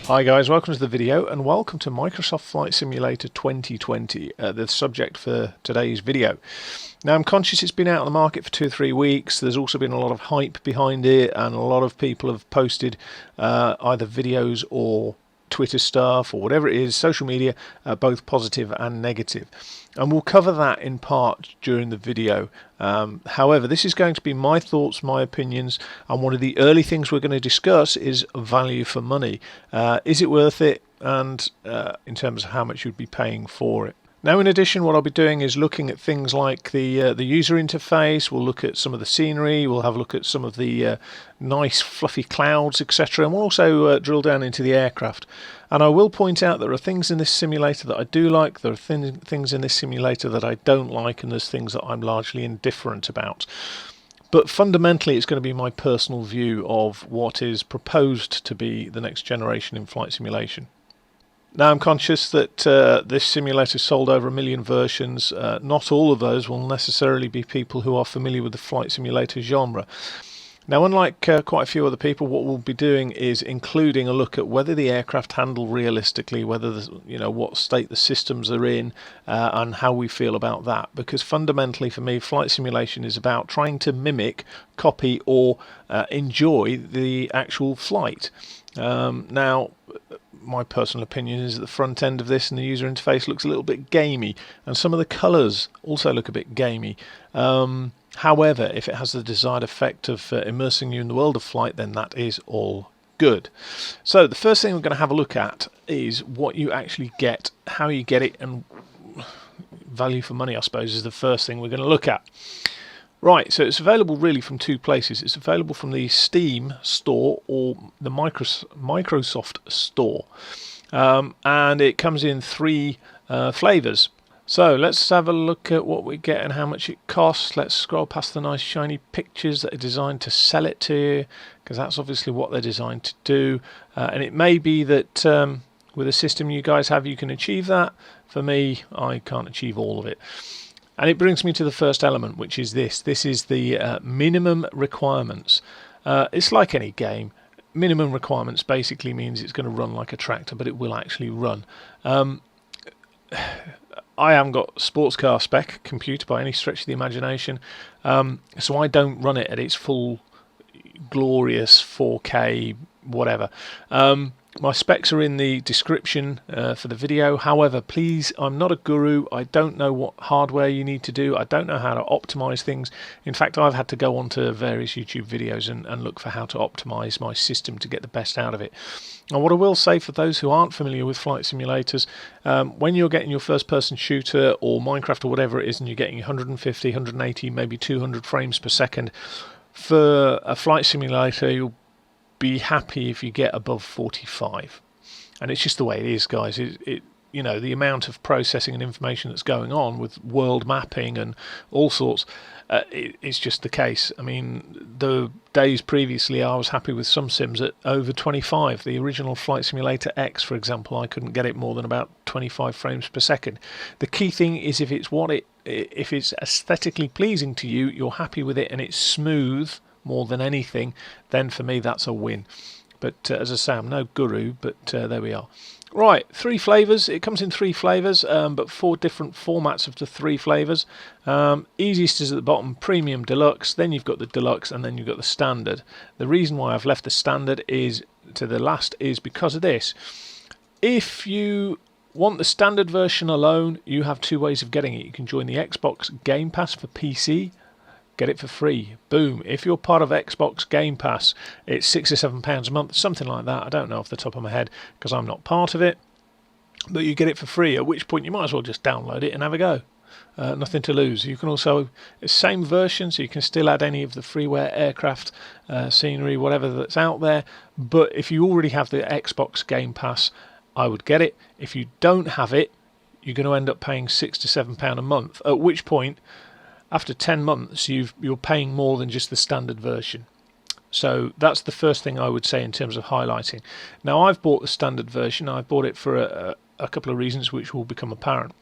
Hi guys, welcome to the video and welcome to Microsoft Flight Simulator 2020, the subject for today's video. Now I'm conscious it's been out on the market for 2 or 3 weeks. There's also been a lot of hype behind it and a lot of people have posted either videos or Twitter stuff or whatever it is, social media, both positive and negative. And we'll cover that in part during the video. However, this is going to be my thoughts, my opinions, and one of the early things we're going to discuss is value for money. Is it worth it? And in terms of how much you'd be paying for it. Now, in addition, what I'll be doing is looking at things like the user interface. We'll look at some of the scenery. We'll have a look at some of the nice fluffy clouds, etc. And we'll also drill down into the aircraft. And I will point out there are things in this simulator that I do like. There are things in this simulator that I don't like, and there's things that I'm largely indifferent about. But fundamentally, it's going to be my personal view of what is proposed to be the next generation in flight simulation. Now I'm conscious that this simulator sold over 1 million versions. Not all of those will necessarily be people who are familiar with the flight simulator genre. Now, unlike quite a few other people, what we'll be doing is including a look at whether the aircraft handle realistically, whether what state the systems are in, and how we feel about that. Because fundamentally, for me, flight simulation is about trying to mimic, copy, or enjoy the actual flight. Now, my personal opinion is that the front end of this and the user interface looks a little bit gamey, and some of the colours also look a bit gamey. However, if it has the desired effect of immersing you in the world of flight, then that is all good. So the first thing we're going to have a look at is what you actually get, how you get it, and value for money, I suppose, is the first thing we're going to look at. Right, so it's available really from 2 places. It's available from the Steam store or the Microsoft store, and it comes in 3 flavours. So let's have a look at what we get and how much it costs. Let's scroll past the nice shiny pictures that are designed to sell it to you, because that's obviously what they're designed to do. And it may be that with a system you guys have you can achieve that. For me, I can't achieve all of it. And it brings me to the first element, which is this. This is the minimum requirements. It's like any game. Minimum requirements basically means it's going to run like a tractor, but it will actually run. I haven't got sports car spec computer by any stretch of the imagination, so I don't run it at its full glorious 4K whatever. My specs are in the description for the video. However, please, I'm not a guru. I don't know what hardware you need to do. I don't know how to optimize things. In fact, I've had to go onto various YouTube videos and look for how to optimize my system to get the best out of it. And what I will say for those who aren't familiar with flight simulators, when you're getting your first-person shooter or Minecraft or whatever it is, and you're getting 150, 180, maybe 200 frames per second, for a flight simulator, you'll be happy if you get above 45, and it's just the way it is, guys. The amount of processing and information that's going on with world mapping and all sorts, it's just the case. I mean, the days previously I was happy with some sims at over 25. The original Flight Simulator X, for example, I couldn't get it more than about 25 frames per second. The key thing is if it's aesthetically pleasing to you, you're happy with it, and it's smooth more than anything, then for me that's a win. But as I say, I'm no guru, but there we are. Right, 3 flavours. It comes in 3 flavours, but 4 different formats of the 3 flavours. Easiest is at the bottom, Premium, Deluxe, then you've got the Deluxe, and then you've got the Standard. The reason why I've left the Standard is to the last is because of this. If you want the Standard version alone, you have 2 ways of getting it. You can join the Xbox Game Pass for PC, get it for free. Boom. If you're part of Xbox Game Pass, it's £6 or £7 a month, something like that. I don't know off the top of my head because I'm not part of it. But you get it for free, at which point you might as well just download it and have a go. Nothing to lose. You can also, same version, so you can still add any of the freeware aircraft, scenery, whatever that's out there. But if you already have the Xbox Game Pass, I would get it. If you don't have it, you're going to end up paying £6 to £7 a month, at which point after 10 months you're paying more than just the standard version. So that's the first thing I would say in terms of highlighting. Now, I've bought the standard version. I bought it for a couple of reasons which will become apparent.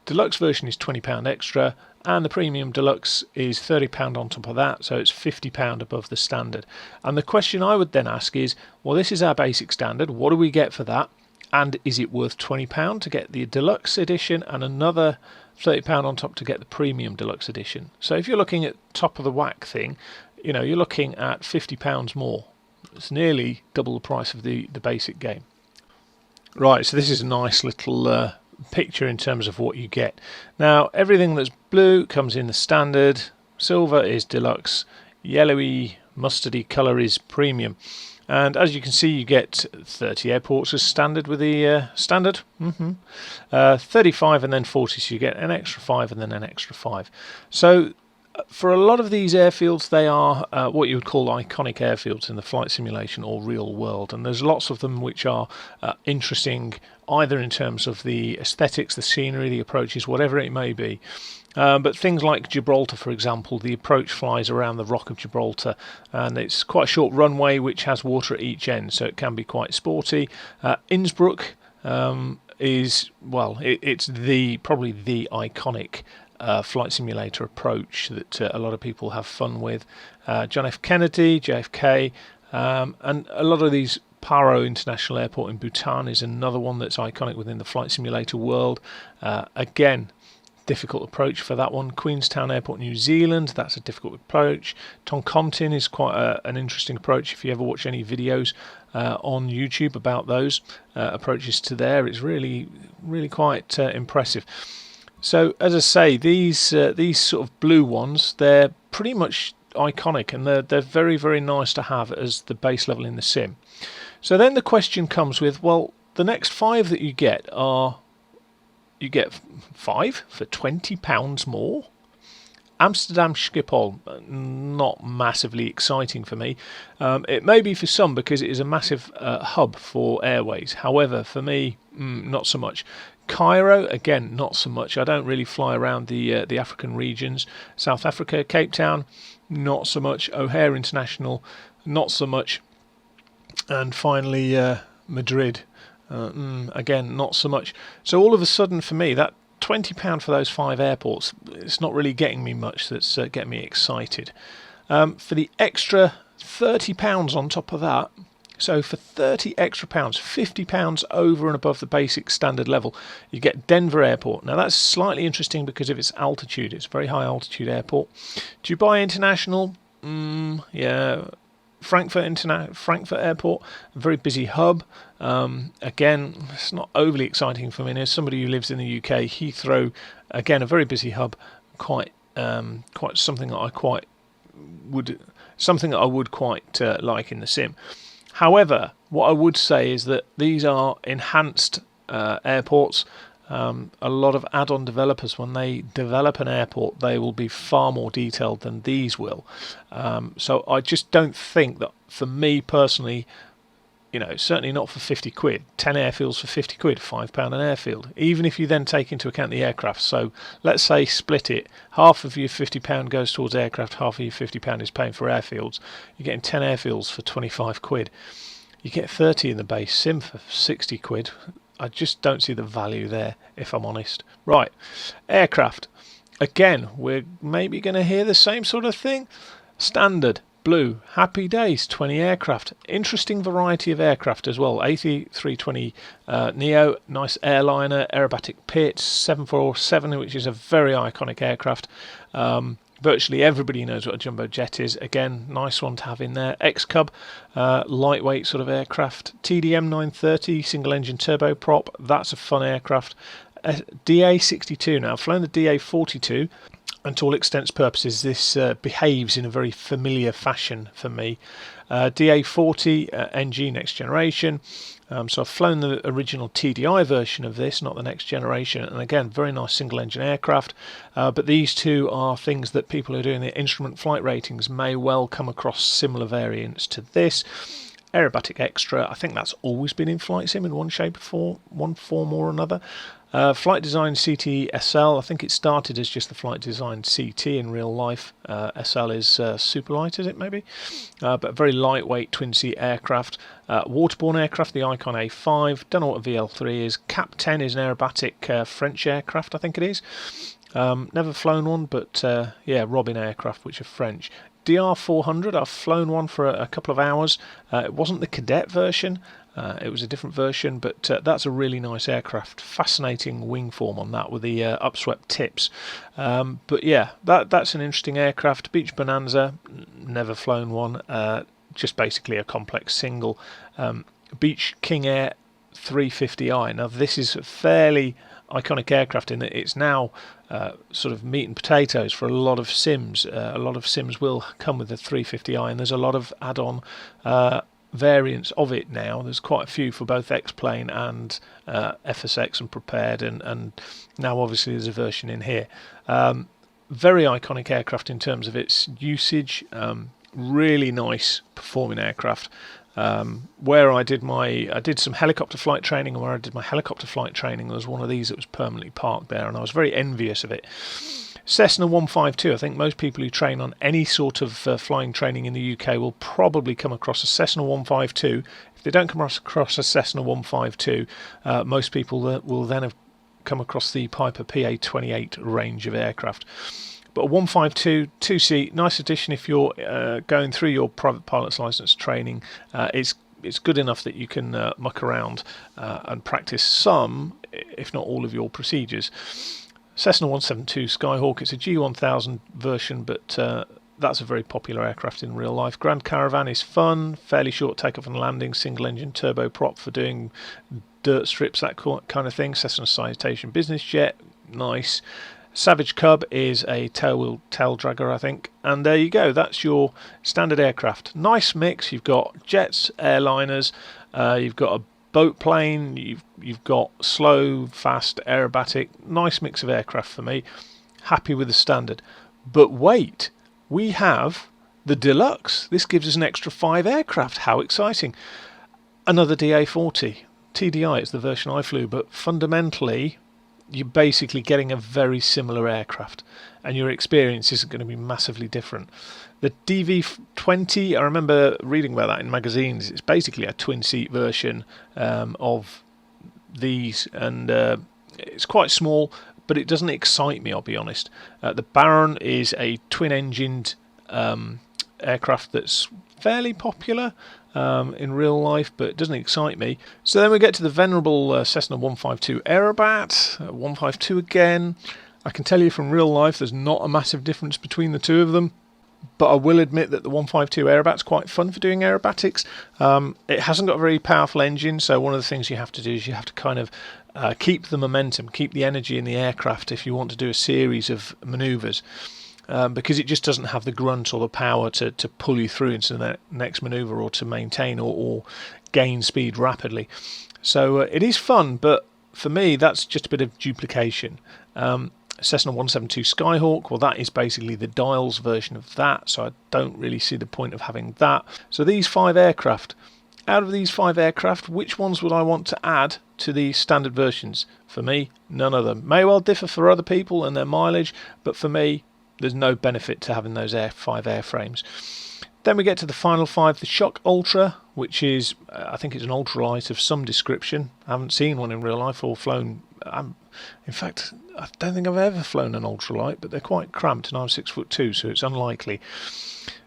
Deluxe version is £20 extra, and the premium deluxe is £30 on top of that, so it's £50 above the standard. And the question I would then ask is, well, this is our basic standard, what do we get for that? And is it worth £20 to get the deluxe edition and another £30 on top to get the premium deluxe edition? So if you're looking at top of the whack thing, you know, you're looking at £50 more. It's nearly double the price of the basic game. Right, so this is a nice little picture in terms of what you get. Now, everything that's blue comes in the standard, silver is deluxe, yellowy mustardy colour is premium. And as you can see, you get 30 airports as standard with the standard, 35 and then 40, so you get an extra 5 and then an extra 5. So for a lot of these airfields, they are what you would call iconic airfields in the flight simulation or real world, and there's lots of them which are interesting either in terms of the aesthetics, the scenery, the approaches, whatever it may be. But things like Gibraltar, for example, the approach flies around the Rock of Gibraltar, and it's quite a short runway which has water at each end, so it can be quite sporty. Innsbruck is, well, it's probably the iconic flight simulator approach that a lot of people have fun with. John F. Kennedy, JFK, and a lot of these. Paro International Airport in Bhutan is another one that's iconic within the flight simulator world. Again, difficult approach for that one. Queenstown Airport, New Zealand, that's a difficult approach. Toncontin is quite an interesting approach. If you ever watch any videos on YouTube about those approaches to there, it's really quite impressive. So as I say, these sort of blue ones, they're pretty much iconic, and they're very nice to have as the base level in the sim. So then the question comes with, well, the next 5 that you get are, you get 5 for £20 more. Amsterdam Schiphol, not massively exciting for me. It may be for some because it is a massive hub for airways. However, for me, not so much. Cairo, again, not so much. I don't really fly around the African regions. South Africa, Cape Town, not so much. O'Hare International, not so much. And finally, Madrid, again, not so much. So all of a sudden, for me, that £20 for those 5 airports, it's not really getting me much that's getting me excited. For the extra £30 on top of that, so for 30 extra pounds, £50 over and above the basic standard level, you get Denver Airport. Now that's slightly interesting because of its altitude. It's a very high altitude airport. Dubai International, yeah. Frankfurt Airport, a very busy hub. Again, it's not overly exciting for me. As somebody who lives in the UK, Heathrow, again, a very busy hub. Quite something that I would quite like in the sim. However, what I would say is that these are enhanced airports. A lot of add-on developers, when they develop an airport, they will be far more detailed than these will. So I just don't think that, for me personally, you know, certainly not for 50 quid. 10 airfields for 50 quid, £5 an airfield. Even if you then take into account the aircraft. So let's say split it. Half of your £50 goes towards aircraft, half of your £50 is paying for airfields. You're getting 10 airfields for 25 quid. You get 30 in the base sim for 60 quid. I just don't see the value there, if I'm honest. Right, aircraft. Again, we're maybe going to hear the same sort of thing. Standard, blue, happy days, 20 aircraft. Interesting variety of aircraft as well. A320 Neo, nice airliner, aerobatic pit, 747, which is a very iconic aircraft. Virtually everybody knows what a jumbo jet is. Again, nice one to have in there. X-Cub, lightweight sort of aircraft. TDM 930, single engine turboprop. That's a fun aircraft. DA62 now. I've flown the DA42, and to all extents purposes, this behaves in a very familiar fashion for me. DA40 NG next generation. So I've flown the original TDI version of this, not the next generation, and again, very nice single engine aircraft. But these two are things that people who are doing the instrument flight ratings may well come across similar variants to this. Aerobatic Extra, I think that's always been in Flight Sim in one shape or one form or another. Flight Design CT SL, I think it started as just the Flight Design CT in real life. SL is super light, is it maybe? But very lightweight twin seat aircraft. Waterborne aircraft, the Icon A5. Don't know what a VL3 is. Cap 10 is an aerobatic French aircraft, I think it is. Never flown one, but yeah, Robin aircraft, which are French. DR400, I've flown one for a couple of hours. It wasn't the cadet version, it was a different version, but that's a really nice aircraft. Fascinating wing form on that with the upswept tips. But yeah, that's an interesting aircraft. Beach Bonanza, never flown one, just basically a complex single. Beach King Air 350i. Now this is a fairly iconic aircraft in that it's now sort of meat and potatoes for a lot of sims. A lot of sims will come with the 350i, and there's a lot of add-on variants of it now. There's quite a few for both X-Plane and FSX and Prepared, and now obviously there's a version in here. Very iconic aircraft in terms of its usage. Really nice performing aircraft. Where I did some helicopter flight training, and where I did my helicopter flight training, there was one of these that was permanently parked there, and I was very envious of it. Cessna 152, I think most people who train on any sort of flying training in the UK will probably come across a Cessna 152. If they don't come across a Cessna 152, most people will then have come across the Piper PA-28 range of aircraft. But a 152 two-seat, nice addition if you're going through your private pilot's license training. It's good enough that you can muck around and practice some, if not all, of your procedures. Cessna 172 Skyhawk, it's a G1000 version, but that's a very popular aircraft in real life. Grand Caravan is fun, fairly short takeoff and landing, single-engine turboprop for doing dirt strips, that kind of thing. Cessna Citation Business Jet, nice. Savage Cub is a tail dragger, I think, and there you go. That's your standard aircraft. Nice mix. You've got jets, airliners, you've got a boat plane, you've got slow, fast, aerobatic. Nice mix of aircraft for me. Happy with the standard. But wait, we have the deluxe. This gives us an extra 5 aircraft. How exciting! Another DA40. TDI is the version I flew, but fundamentally you're basically getting a very similar aircraft, and your experience isn't going to be massively different. The DV20, I remember reading about that in magazines. It's basically a twin-seat version of these, and it's quite small, but it doesn't excite me, I'll be honest. The Baron is a twin-engined aircraft that's fairly popular in real life, but it doesn't excite me. So then we get to the venerable Cessna 152 Aerobat, 152 again. I can tell you from real life there's not a massive difference between the two of them, but I will admit that the 152 Aerobat's quite fun for doing aerobatics. It hasn't got a very powerful engine, so one of the things you have to do is you have to kind of keep the momentum, keep the energy in the aircraft if you want to do a series of manoeuvres. Because it just doesn't have the grunt or the power to pull you through into the next manoeuvre, or to maintain or gain speed rapidly. So it is fun, but for me that's just a bit of duplication. Cessna 172 Skyhawk, well, that is basically the Dials version of that, so I don't really see the point of having that. So these 5 aircraft, out of these 5 aircraft, which ones would I want to add to the standard versions? For me, none of them. May well differ for other people and their mileage, but for me, there's no benefit to having those 5 airframes. Then we get to the final 5, the Shock Ultra, which is, I think it's an ultralight of some description. I haven't seen one in real life or flown. In fact, I don't think I've ever flown an ultralight, but they're quite cramped, and I'm 6'2", so it's unlikely.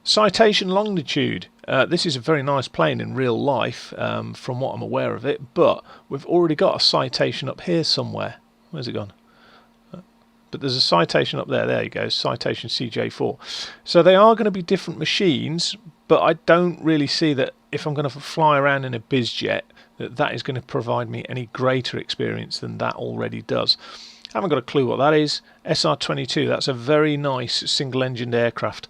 Citation Longitude. This is a very nice plane in real life, from what I'm aware of it, but we've already got a Citation up here somewhere. Where's it gone? But there's a Citation up there. There you go, Citation CJ4. So they are going to be different machines, but I don't really see that if I'm going to fly around in a bizjet, that is going to provide me any greater experience than that already does. I haven't got a clue what that is. SR-22, that's a very nice single-engined aircraft.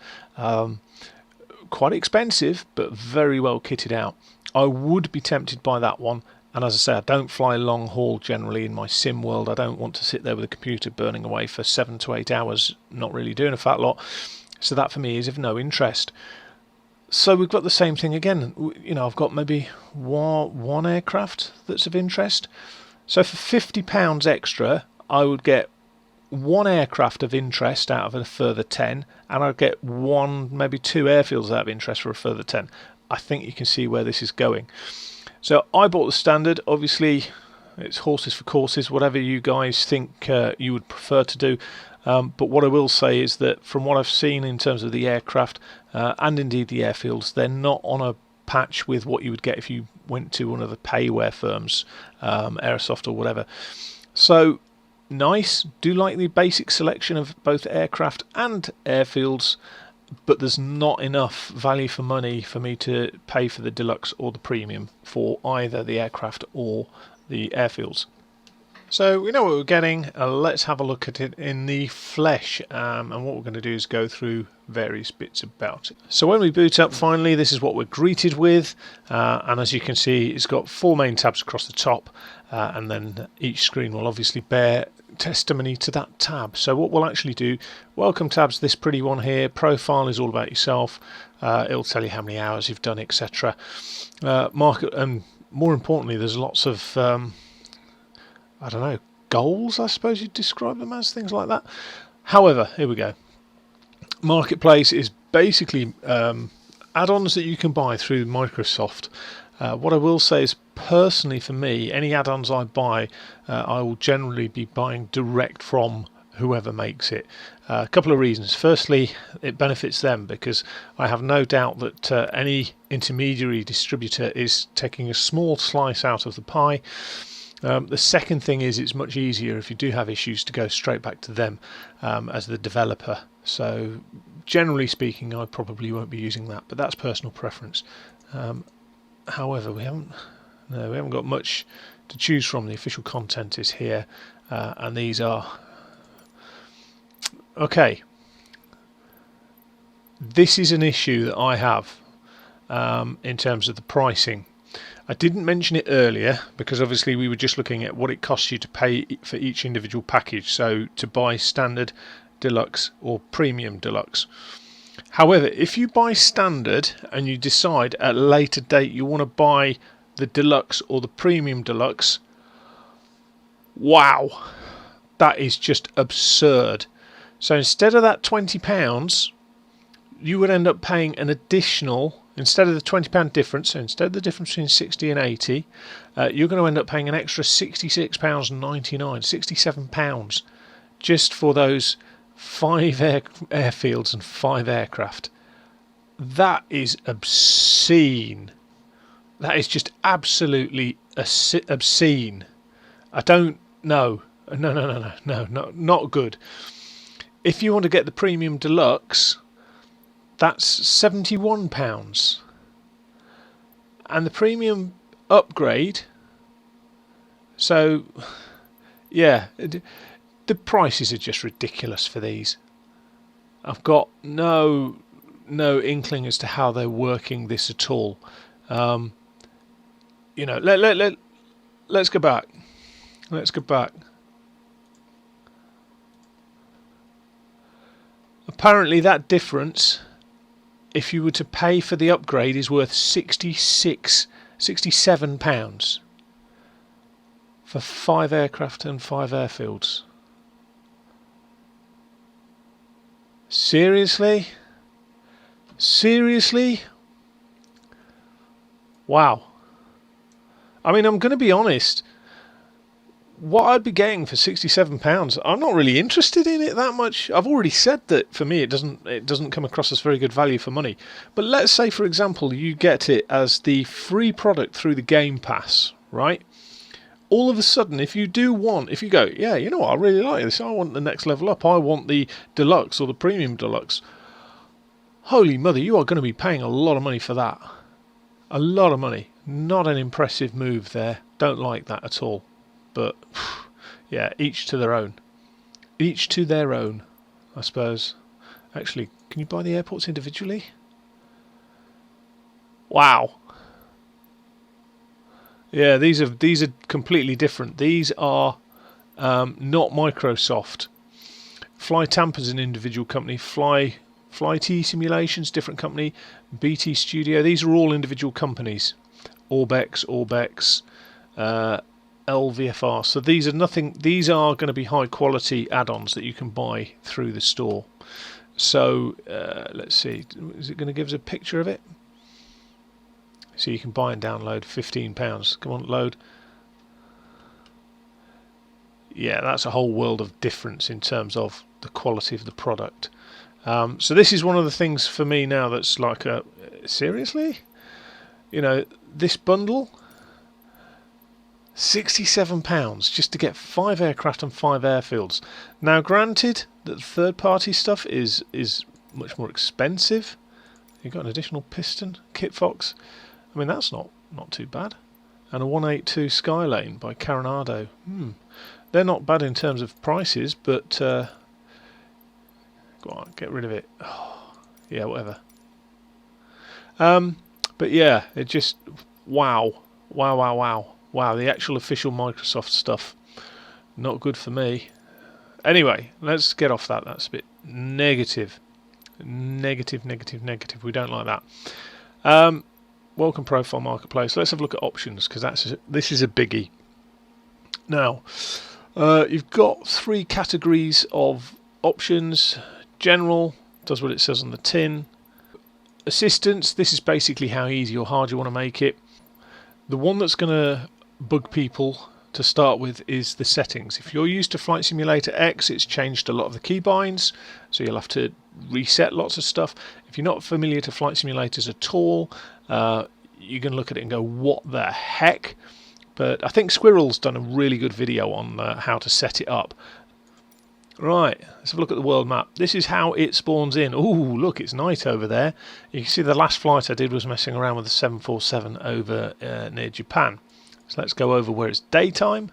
Quite expensive, but very well kitted out. I would be tempted by that one. And as I say, I don't fly long haul generally in my sim world. I don't want to sit there with a computer burning away for 7 to 8 hours, not really doing a fat lot. So that for me is of no interest. So we've got the same thing again. You know, I've got maybe one aircraft that's of interest. So for £50 extra, I would get one aircraft of interest out of a further 10, and I'd get maybe two airfields out of interest for a further 10. I think you can see where this is going. So I bought the standard. Obviously, it's horses for courses, whatever you guys think you would prefer to do. But what I will say is that from what I've seen in terms of the aircraft and indeed the airfields, they're not on a patch with what you would get if you went to one of the payware firms, Aerosoft or whatever. So nice. Do like the basic selection of both aircraft and airfields, but there's not enough value for money for me to pay for the deluxe or the premium for either the aircraft or the airfields. So we know what we're getting. Let's have a look at it in the flesh, and what we're going to do is go through various bits about it. So when we boot up finally, this is what we're greeted with, and as you can see, it's got 4 main tabs across the top, and then each screen will obviously bear testimony to that tab. So what we'll actually do, welcome tab's this pretty one here, profile is all about yourself, it'll tell you how many hours you've done, etc. Market, and more importantly, there's lots of I don't know, goals, I suppose you'd describe them as, things like that. However, here we go. Marketplace is basically add-ons that you can buy through Microsoft. What I will say is, personally for me, any add-ons I buy, I will generally be buying direct from whoever makes it. A couple of reasons. Firstly, it benefits them because I have no doubt that any intermediary distributor is taking a small slice out of the pie. The second thing is, it's much easier if you do have issues to go straight back to them as the developer. So generally speaking, I probably won't be using that, but that's personal preference. However, we haven't got much to choose from. The official content is here, and these are okay. This is an issue that I have in terms of the pricing. I didn't mention it earlier because obviously we were just looking at what it costs you to pay for each individual package, so to buy standard, deluxe or premium deluxe. However, if you buy standard and you decide at a later date you want to buy the deluxe or the premium deluxe, wow, that is just absurd. So instead of that £20, you would end up paying an additional, instead of the £20 difference, so instead of the difference between 60 and 80, you're going to end up paying an extra £66.99, £67 just for those 5 airfields and 5 aircraft. That is obscene. That is just absolutely obscene. I don't know. No, not good. If you want to get the premium deluxe, that's £71, and the premium upgrade, so yeah, the prices are just ridiculous for these. I've got no inkling as to how they're working this at all. You know, let's go back. Apparently that difference, if you were to pay for the upgrade, is worth £67 for 5 aircraft and 5 airfields. Seriously? Wow. I mean, I'm going to be honest. What I'd be getting for £67, I'm not really interested in it that much. I've already said that for me it doesn't come across as very good value for money. But let's say, for example, you get it as the free product through the Game Pass, right? All of a sudden, if you go, yeah, you know what, I really like this, I want the next level up, I want the deluxe or the premium deluxe. Holy mother, you are going to be paying a lot of money for that. A lot of money. Not an impressive move there. Don't like that at all. But yeah, each to their own. Each to their own, I suppose. Actually, can you buy the airports individually? Wow. Yeah, these are completely different. These are not Microsoft. Fly Tampa's an individual company. Fly Flighty Simulations, different company. BT Studio, these are all individual companies. Orbex, LVFR. So these are nothing. These are going to be high quality add-ons that you can buy through the store. So let's see, is it going to give us a picture of it? So you can buy and download £15. Come on, load. Yeah, that's a whole world of difference in terms of the quality of the product. So this is one of the things for me now that's like seriously? You know, this bundle, £67 just to get 5 aircraft and 5 airfields. Now granted that the third party stuff is much more expensive. You've got an additional piston, Kitfox. I mean, that's not too bad. And a 182 Skylane by Carenado. They're not bad in terms of prices, but go on, get rid of it. Oh, yeah, whatever. But yeah, it just wow. The actual official Microsoft stuff, not good for me. Anyway, let's get off that. That's a bit negative. Negative. We don't like that. Welcome Profile Marketplace. Let's have a look at options, because this is a biggie. Now, you've got 3 categories of options. General does what it says on the tin. Assistance, this is basically how easy or hard you want to make it. The one that's going to bug people to start with is the settings. If you're used to Flight Simulator X, it's changed a lot of the keybinds, so you'll have to reset lots of stuff. If you're not familiar to flight simulators at all, you're going to look at it and go, what the heck? But I think Squirrel's done a really good video on how to set it up. Right, let's have a look at the world map. This is how it spawns in. Ooh, look, it's night over there. You can see the last flight I did was messing around with the 747 over near Japan. So let's go over where it's daytime,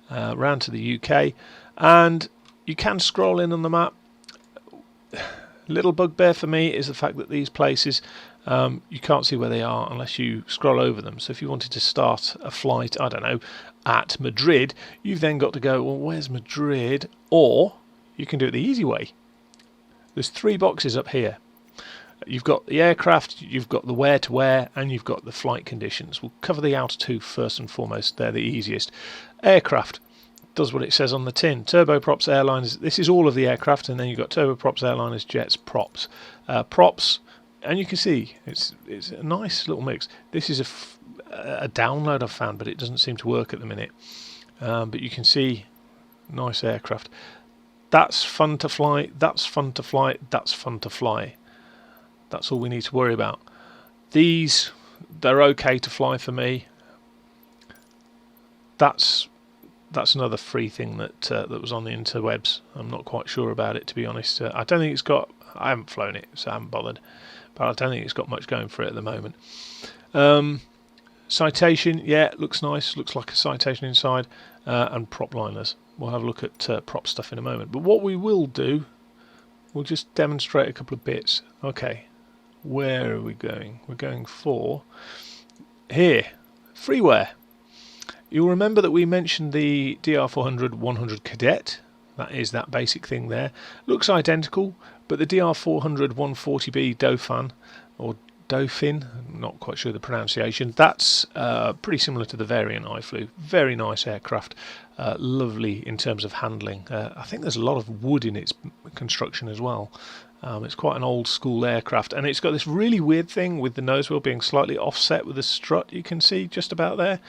round to the UK, and you can scroll in on the map. Little bugbear for me is the fact that these places, you can't see where they are unless you scroll over them. So if you wanted to start a flight, I don't know, at Madrid, you've then got to go, well, where's Madrid? Or you can do it the easy way. There's 3 boxes up here. You've got the aircraft, you've got the where to where, and you've got the flight conditions. We'll cover the outer 2 first and foremost. They're the easiest. Aircraft does what it says on the tin. Turboprops, airliners. This is all of the aircraft, and then you've got turboprops, airliners, jets, props. Props, and you can see it's a nice little mix. This is a download I've found, but it doesn't seem to work at the minute. But you can see nice aircraft. That's fun to fly. That's fun to fly. That's fun to fly. That's all we need to worry about. These, they're okay to fly for me. That's another free thing that was on the interwebs. I'm not quite sure about it, to be honest. I don't think it's got. I haven't flown it, so I haven't bothered. But I don't think it's got much going for it at the moment. Citation, yeah, looks nice. Looks like a citation inside, and prop liners. We'll have a look at prop stuff in a moment. But what we will do, we'll just demonstrate a couple of bits. Okay, where are we going? We're going for here, freeware. You'll remember that we mentioned the DR400-100 Cadet. That is that basic thing there. Looks identical, but the DR400-140B Dauphin, or Dauphin, I'm not quite sure the pronunciation, that's pretty similar to the variant I flew. Very nice aircraft, lovely in terms of handling. I think there's a lot of wood in its construction as well. It's quite an old school aircraft, and it's got this really weird thing with the nose wheel being slightly offset with the strut, you can see just about there.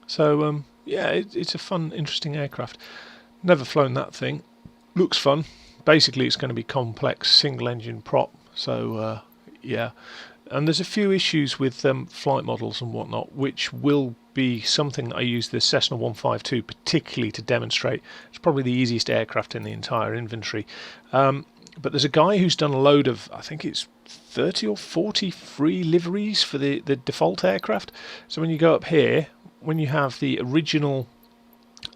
So yeah, it's a fun, interesting aircraft. Never flown that thing. Looks fun. Basically it's going to be complex single engine prop, so yeah. And there's a few issues with flight models and whatnot, which will be something that I use the Cessna 152 particularly to demonstrate. It's probably the easiest aircraft in the entire inventory. But there's a guy who's done a load of, I think it's 30 or 40 free liveries for the default aircraft. So when you go up here, when you have the original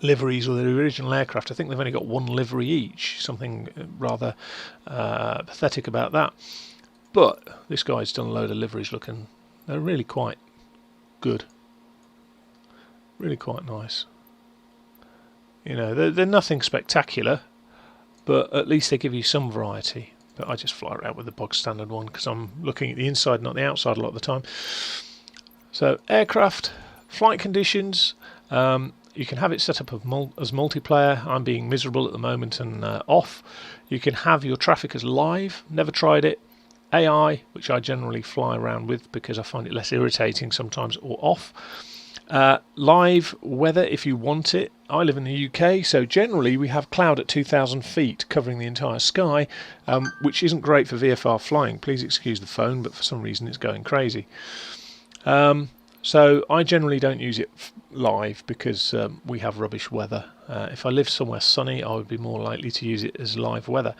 liveries or the original aircraft, I think they've only got 1 livery each. Something rather pathetic about that. But this guy's done a load of liveries looking, they're really quite good. Really quite nice. You know, they're nothing spectacular, but at least they give you some variety. but I just fly around with the bog standard one because I'm looking at the inside, not the outside a lot of the time. So aircraft, flight conditions, you can have it set up as multiplayer. I'm being miserable at the moment and off. You can have your traffic as live, never tried it. AI, which I generally fly around with because I find it less irritating sometimes, or off. Live weather if you want it. I live in the UK, so generally we have cloud at 2,000 feet covering the entire sky, which isn't great for VFR flying. Please excuse the phone, but for some reason it's going crazy. So I generally don't use it live because we have rubbish weather. If I lived somewhere sunny, I would be more likely to use it as live weather.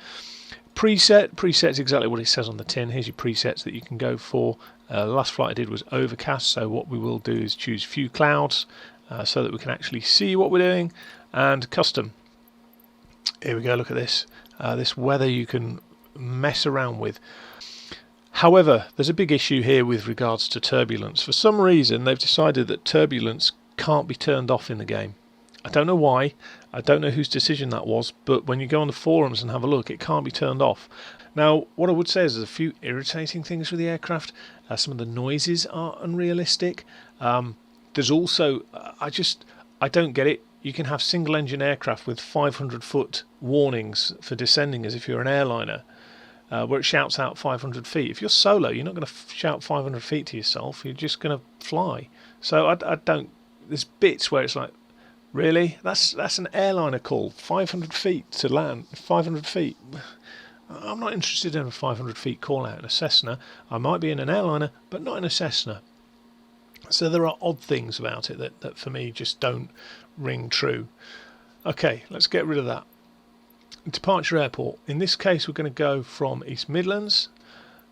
Preset is exactly what it says on the tin. Here's your presets that you can go for. The last flight I did was overcast, so what we will do is choose few clouds so that we can actually see what we're doing, and custom. Here we go, look at this. This weather you can mess around with. However, there's a big issue here with regards to turbulence. For some reason they've decided that turbulence can't be turned off in the game. I don't know why, I don't know whose decision that was, but when you go on the forums and have a look, it can't be turned off. Now, what I would say is there's a few irritating things with the aircraft. Some of the noises are unrealistic. There's also, I don't get it. You can have single engine aircraft with 500-foot warnings for descending as if you're an airliner, where it shouts out 500 feet. If you're solo, you're not going to shout 500 feet to yourself, you're just going to fly. So I don't, there's bits where it's like, really? That's an airliner call. 500 feet to land. 500 feet. I'm not interested in a 500 feet call out in a Cessna. I might be in an airliner, but not in a Cessna. So there are odd things about it that for me just don't ring true. Okay, let's get rid of that. Departure airport. In this case, we're going to go from East Midlands.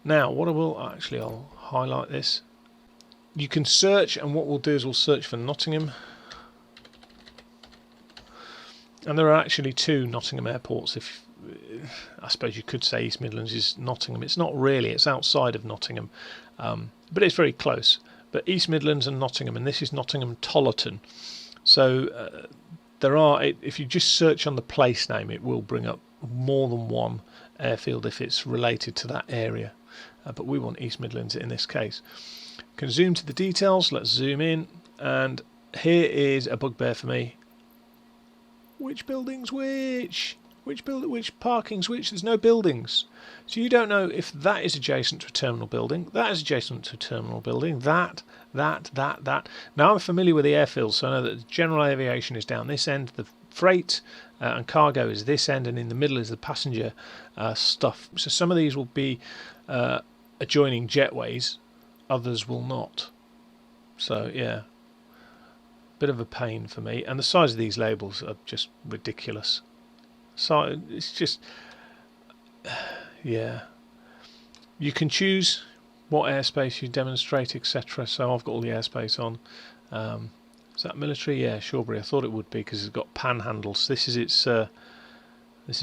Now, what I'll highlight this. You can search, and what we'll do is we'll search for Nottingham. And there are actually two Nottingham airports. If I suppose you could say East Midlands is Nottingham. It's not really. It's outside of Nottingham, but it's very close. But East Midlands and Nottingham, and this is Nottingham Tollerton. So there are. If you just search on the place name, it will bring up more than one airfield if it's related to that area. But we want East Midlands in this case. Can zoom to the details. Let's zoom in, and here is a bugbear for me. Which building's which? Which parking's which? There's no buildings. So you don't know if that is adjacent to a terminal building, that is adjacent to a terminal building, that. Now I'm familiar with the airfields, so I know that the general aviation is down this end, the freight and cargo is this end, and in the middle is the passenger stuff. So some of these will be adjoining jetways, others will not. So yeah. Bit of a pain for me, and the size of these labels are just ridiculous. So it's just, yeah. You can choose what airspace you demonstrate, etc. So I've got all the airspace on. Is that military? Yeah, Shawbury. I thought it would be because it's got panhandles. This is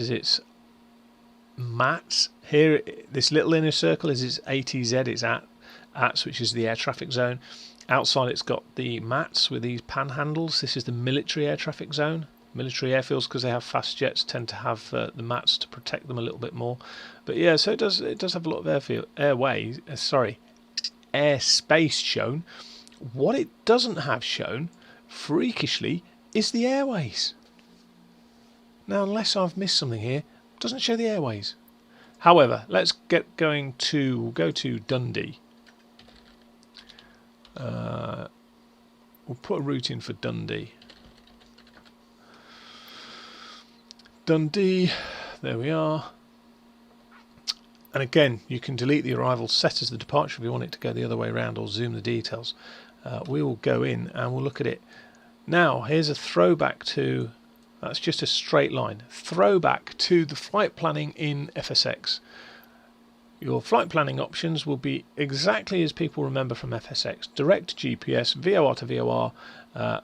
its mats. Here, this little inner circle is its ATZ. It's ATS, which is the air traffic zone. Outside it's got the mats with these panhandles. This is the military air traffic zone. Military airfields, because they have fast jets, tend to have the mats to protect them a little bit more. But yeah, so it does have a lot of airspace shown. What it doesn't have shown, freakishly, is the airways. Now, unless I've missed something here, it doesn't show the airways. However, let's go to Dundee. We'll put a route in for Dundee. Dundee, there we are. And again, you can delete the arrival set as the departure if you want it to go the other way around, or zoom the details. We will go in and we'll look at it. Now, here's a throwback to, that's just a straight line, throwback to the flight planning in FSX. Your flight planning options will be exactly as people remember from FSX. Direct GPS, VOR to VOR,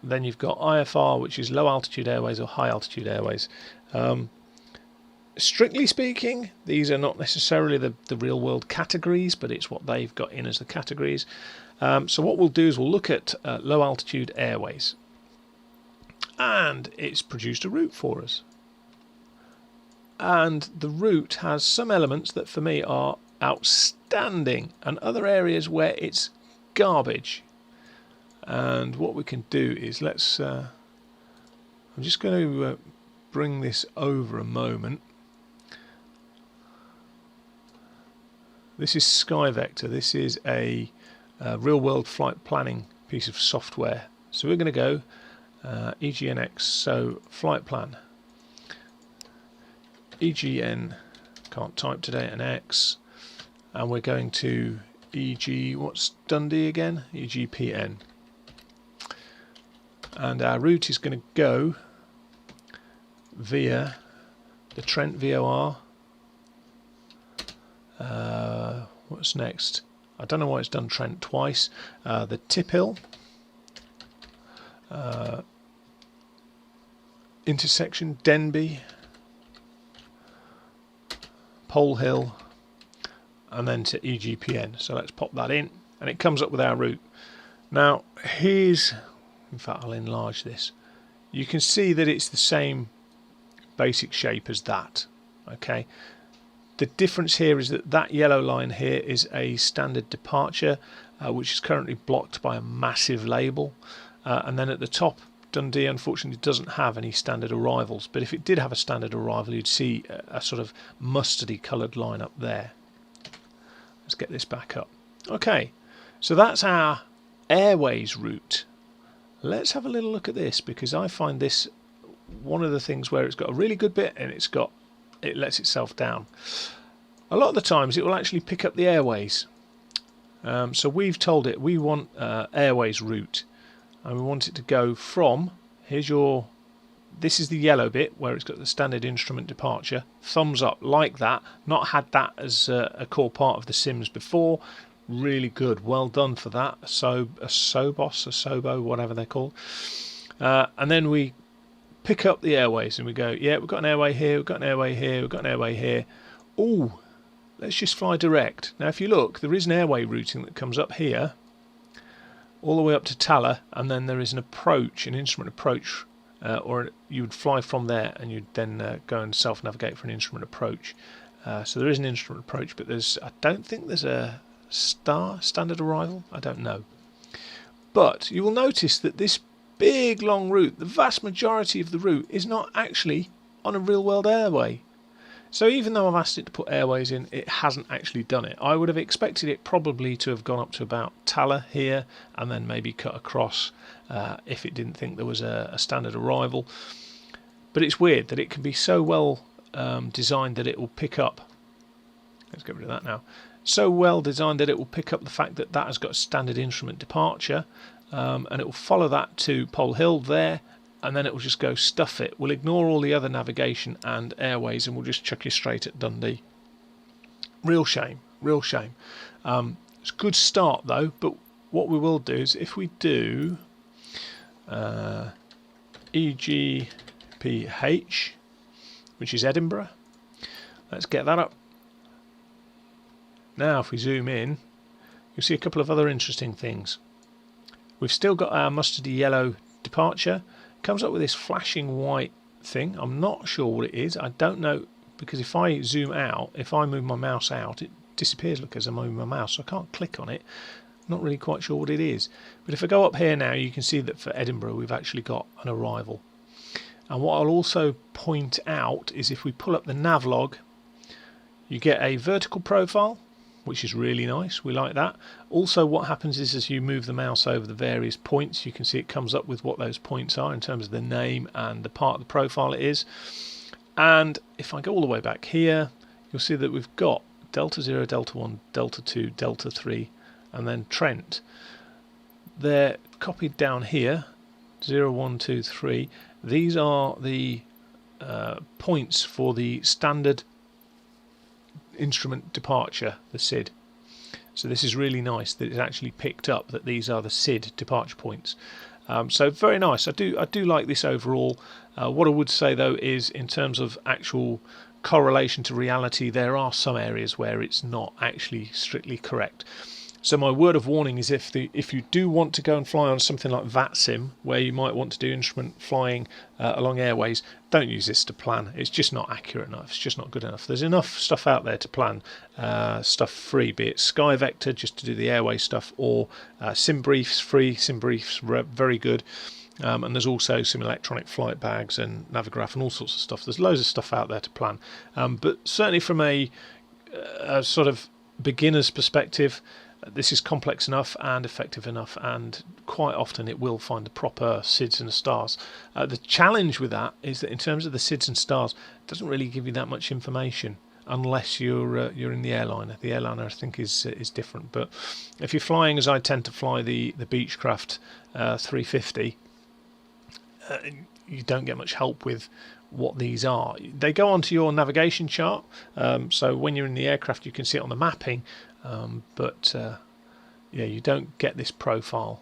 then you've got IFR, which is low altitude airways or high altitude airways. Strictly speaking, these are not necessarily the real world categories, but it's what they've got in as the categories. So what we'll do is we'll look at low altitude airways. And it's produced a route for us. and the route has some elements that for me are outstanding and other areas where it's garbage. And what we can do is I'm just going to bring this over a moment. This is SkyVector. This is a real-world flight planning piece of software. So we're going to go EGNX, so flight plan. EGN, can't type today, an X, and we're going to what's Dundee again? EGPN. And our route is going to go via the Trent VOR. What's next? I don't know why it's done Trent twice. The Tiphill intersection, Denbigh, Pole Hill, and then to EGPN. So let's pop that in, and it comes up with our route. Now here's, in fact I'll enlarge this. You can see that it's the same basic shape as that. Okay. The difference here is that that yellow line here is a standard departure, which is currently blocked by a massive label, and then at the top Dundee unfortunately doesn't have any standard arrivals, but if it did have a standard arrival you'd see a sort of mustardy coloured line up there. Let's get this back up. Okay, so that's our airways route. Let's have a little look at this, because I find this one of the things where it's got a really good bit and it lets itself down. A lot of the times it will actually pick up the airways. So we've told it we want airways route, and we want it to go from, this is the yellow bit where it's got the standard instrument departure, thumbs up like that. Not had that as a core part of the sims before. Really good, well done for that. So a Sobo, whatever they're called. And then we pick up the airways and we go, yeah, we've got an airway here, we've got an airway here, we've got an airway here. Oh, let's just fly direct. Now if you look, there is an airway routing that comes up here all the way up to Tala, and then there is an approach, an instrument approach, or you would fly from there and you'd then go and self-navigate for an instrument approach. So there is an instrument approach, but I don't think there's a standard arrival, I don't know. But you will notice that this big long route, the vast majority of the route is not actually on a real world airway. So even though I've asked it to put airways in, it hasn't actually done it. I would have expected it probably to have gone up to about Tala here and then maybe cut across if it didn't think there was a standard arrival. But it's weird that it can be so well designed that it will pick up, let's get rid of that now, so well designed that it will pick up the fact that that has got a standard instrument departure, and it will follow that to Pole Hill there, and then it will just go stuff it. We'll ignore all the other navigation and airways and we'll just chuck you straight at Dundee. Real shame, real shame. It's a good start though, but what we will do is if we do EGPH, which is Edinburgh, let's get that up. Now if we zoom in, you'll see a couple of other interesting things. We've still got our mustardy yellow departure. It comes up with this flashing white thing. I'm not sure what it is. I don't know, because if I zoom out, if I move my mouse out, it disappears, look, as I'm moving my mouse, so I can't click on it. Not really quite sure what it is. But if I go up here now, you can see that for Edinburgh we've actually got an arrival. And what I'll also point out is if we pull up the navlog, you get a vertical profile, which is really nice. We like that. Also what happens is as you move the mouse over the various points, you can see it comes up with what those points are in terms of the name and the part of the profile it is. And if I go all the way back here, you'll see that we've got Delta 0, Delta 1, Delta 2, Delta 3, and then Trent. They're copied down here, 0, 1, 2, 3. These are the points for the standard instrument departure, the SID. So this is really nice that it's actually picked up that these are the SID departure points. So very nice. I do like this overall. What I would say though is in terms of actual correlation to reality, there are some areas where it's not actually strictly correct. So my word of warning is if you do want to go and fly on something like VATSIM, where you might want to do instrument flying along airways, don't use this to plan. It's just not accurate enough. It's just not good enough. There's enough stuff out there to plan stuff free, be it SkyVector just to do the airway stuff, or SimBriefs, free SimBriefs, very good. And there's also some electronic flight bags and Navigraph and all sorts of stuff. There's loads of stuff out there to plan. But certainly from a sort of beginner's perspective, this is complex enough and effective enough, and quite often it will find the proper SIDS and stars. The challenge with that is that in terms of the SIDS and stars, it doesn't really give you that much information unless you're in the airliner. The airliner, I think, is different. But if you're flying, as I tend to fly, the Beechcraft 350, you don't get much help with what these are. They go onto your navigation chart, so when you're in the aircraft you can see it on the mapping, but yeah, you don't get this profile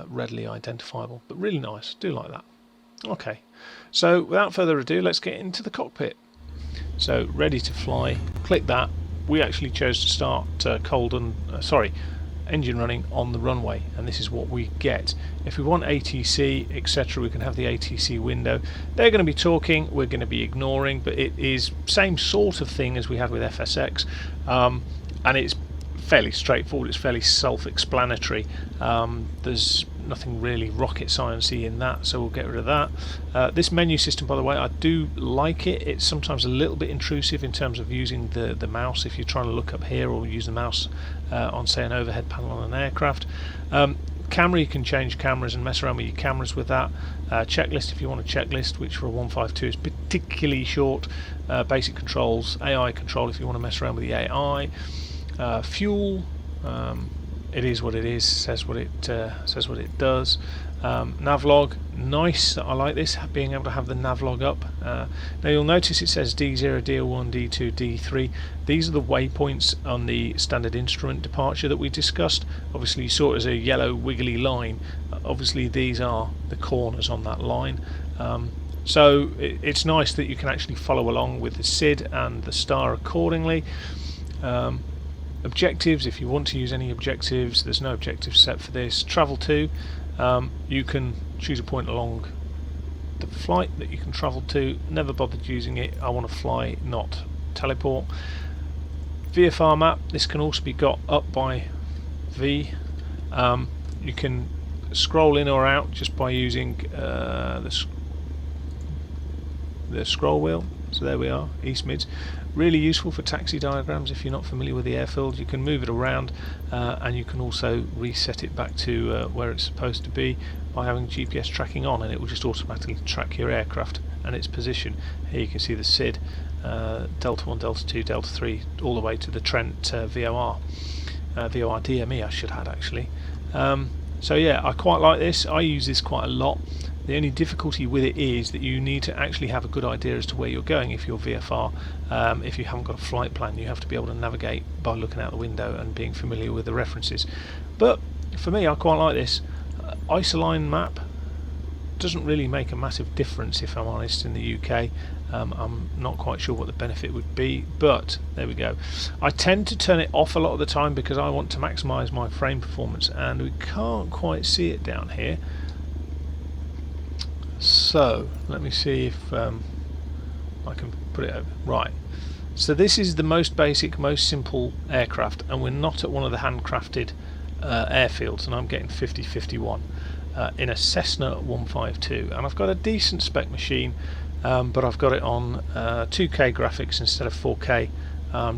readily identifiable, but really nice. Do like that. Okay, so without further ado, let's get into the cockpit. So ready to fly, click that. We actually chose to start engine running on the runway, and this is what we get. If we want ATC, etc., we can have the ATC window. They're going to be talking, we're going to be ignoring, but it is same sort of thing as we had with FSX, and it's fairly straightforward. It's fairly self-explanatory. There's nothing really rocket sciencey in that, so we'll get rid of that. This menu system, by the way, I do like it. It's sometimes a little bit intrusive in terms of using the mouse if you're trying to look up here, or use the mouse on, say, an overhead panel on an aircraft. Camera, you can change cameras and mess around with your cameras with that. Checklist, if you want a checklist, which for a 152 is particularly short. Basic controls, AI control if you want to mess around with the AI. Fuel, it is what it is, says what it does. Navlog, nice. I like this, being able to have the navlog up. Now you'll notice it says D0, D01, D2, D3. These are the waypoints on the standard instrument departure that we discussed. Obviously you saw it as a yellow wiggly line. Obviously these are the corners on that line. So it's nice that you can actually follow along with the SID and the star accordingly. Objectives, if you want to use any objectives, there's no objectives set for this. Travel to, you can choose a point along the flight that you can travel to. Never bothered using it. I want to fly, not teleport. VFR map, this can also be got up by V. You can scroll in or out just by using the scroll wheel. So there we are, east mids. Really useful for taxi diagrams if you're not familiar with the airfield. You can move it around, and you can also reset it back to where it's supposed to be by having GPS tracking on, and it will just automatically track your aircraft and its position. Here you can see the SID, Delta 1, Delta 2, Delta 3, all the way to the Trent VOR DME I should add actually. So yeah, I quite like this. I use this quite a lot. The only difficulty with it is that you need to actually have a good idea as to where you're going if you're VFR. If you haven't got a flight plan, you have to be able to navigate by looking out the window and being familiar with the references. But for me, I quite like this. Isoline map doesn't really make a massive difference, if I'm honest, in the UK. I'm not quite sure what the benefit would be, but there we go. I tend to turn it off a lot of the time because I want to maximise my frame performance, and we can't quite see it down here. So let me see if I can put it over. Right, so this is the most basic, most simple aircraft, and we're not at one of the handcrafted airfields, and I'm getting 50-51 in a Cessna 152, and I've got a decent spec machine, but I've got it on 2K graphics instead of 4K,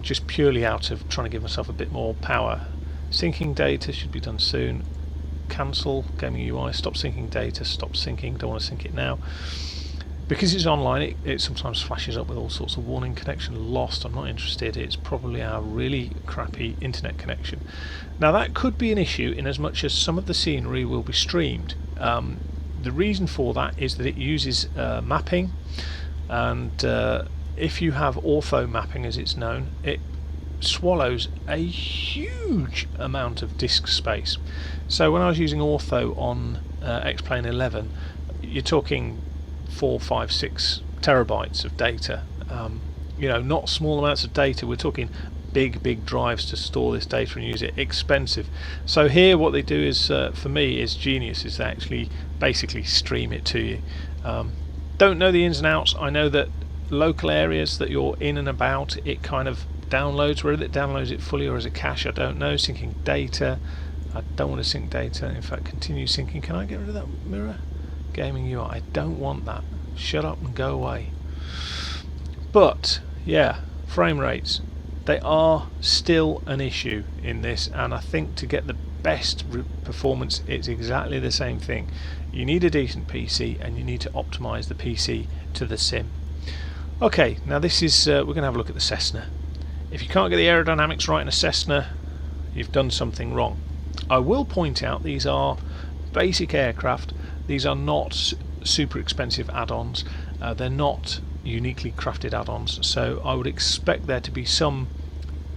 just purely out of trying to give myself a bit more power. Syncing data should be done soon. Cancel gaming UI, stop syncing data, stop syncing, don't want to sync it now. Because it's online, it sometimes flashes up with all sorts of warning, connection lost, I'm not interested. It's probably our really crappy internet connection. Now that could be an issue in as much as some of the scenery will be streamed. The reason for that is that it uses mapping, and if you have ortho mapping as it's known, it swallows a huge amount of disk space. So when I was using ortho on X-Plane 11, you're talking 4, 5, 6 terabytes of data. You know, not small amounts of data. We're talking big drives to store this data and use it. Expensive. So here what they do is, for me, is genius, is they actually basically stream it to you. Don't know the ins and outs. I know that local areas that you're in and about, it kind of downloads. Whether it downloads it fully or as a cache, I don't know. Syncing data. I don't want to sync data. In fact, continue syncing. Can I get rid of that mirror? Gaming UI. I don't want that. Shut up and go away. But yeah, frame rates, they are still an issue in this, and I think to get the best performance, it's exactly the same thing. You need a decent PC and you need to optimize the PC to the sim. Okay, now this is we're going to have a look at the Cessna. If you can't get the aerodynamics right in a Cessna, you've done something wrong. I will point out these are basic aircraft. These are not super expensive add-ons. They're not uniquely crafted add-ons, so I would expect there to be some,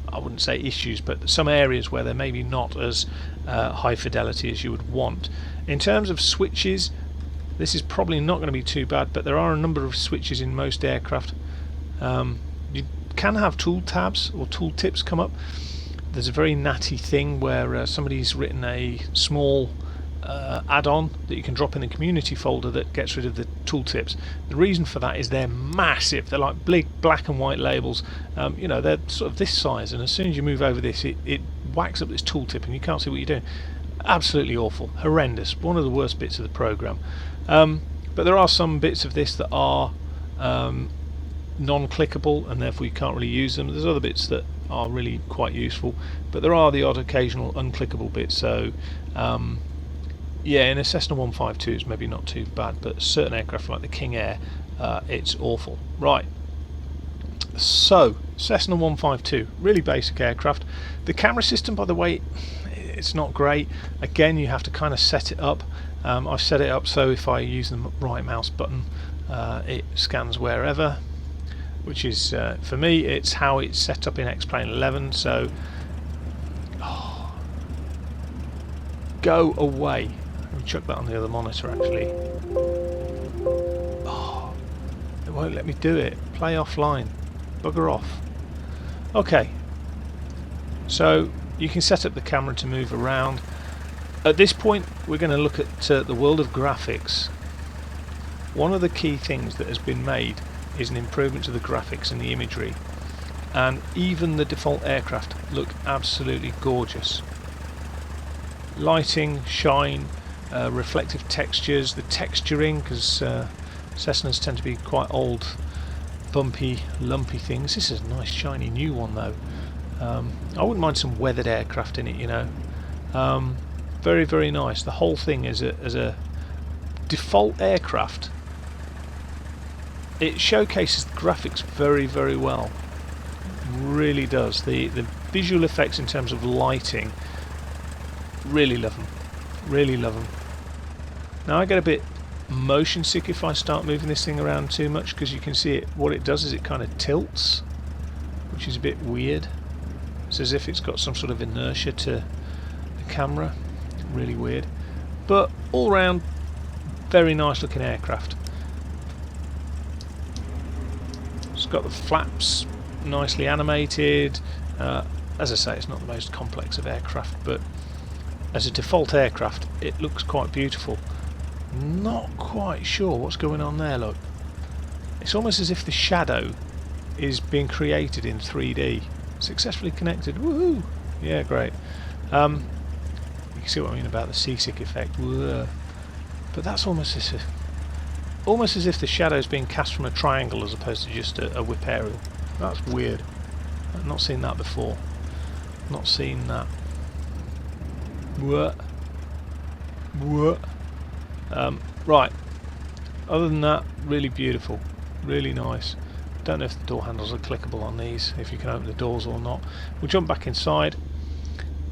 I wouldn't say issues, but some areas where they're maybe not as high fidelity as you would want. In terms of switches, this is probably not going to be too bad, but there are a number of switches in most aircraft. You can have tool tabs or tool tips come up. There's a very natty thing where somebody's written a small add-on that you can drop in the community folder that gets rid of the tooltips. The reason for that is they're massive. They're like big black and white labels. You know, they're sort of this size, and as soon as you move over this, it whacks up this tooltip and you can't see what you're doing. Absolutely awful, horrendous, one of the worst bits of the program. But there are some bits of this that are non-clickable, and therefore you can't really use them. There's other bits that are really quite useful, but there are the odd occasional unclickable bits. So yeah, in a Cessna 152 it's maybe not too bad, but certain aircraft like the King Air, it's awful. Right, so Cessna 152, really basic aircraft. The camera system, by the way, it's not great. Again, you have to kind of set it up. I've set it up so if I use the right mouse button, it scans wherever, which is, for me, it's how it's set up in X-Plane 11. So, go away. Let me chuck that on the other monitor, actually. Oh, it won't let me do it. Play offline. Bugger off. Okay. So, you can set up the camera to move around. At this point, we're going to look at the world of graphics. One of the key things that has been made is an improvement to the graphics and the imagery. And even the default aircraft look absolutely gorgeous. Lighting, shine, reflective textures, the texturing, because Cessnas tend to be quite old, bumpy, lumpy things. This is a nice shiny new one though. I wouldn't mind some weathered aircraft in it, you know. Very, very nice. The whole thing as a default aircraft, it showcases the graphics very, very well. Really does. The visual effects in terms of lighting, really love them. Really love them. Now I get a bit motion sick if I start moving this thing around too much, because you can see it. What it does is it kind of tilts, which is a bit weird. It's as if it's got some sort of inertia to the camera. Really weird. But all round, very nice looking aircraft. It's got the flaps nicely animated. As I say, it's not the most complex of aircraft, but as a default aircraft it looks quite beautiful. Not quite sure what's going on there. Look, it's almost as if the shadow is being created in 3D. Successfully connected. Woohoo! Yeah, great. You can see what I mean about the seasick effect. Whoa. But that's almost as if the shadow is being cast from a triangle as opposed to just a whip aerial. That's weird. I've not seen that before. Not seen that. What? What? Right. Other than that, really beautiful. Really nice. Don't know if the door handles are clickable on these, if you can open the doors or not. We'll jump back inside.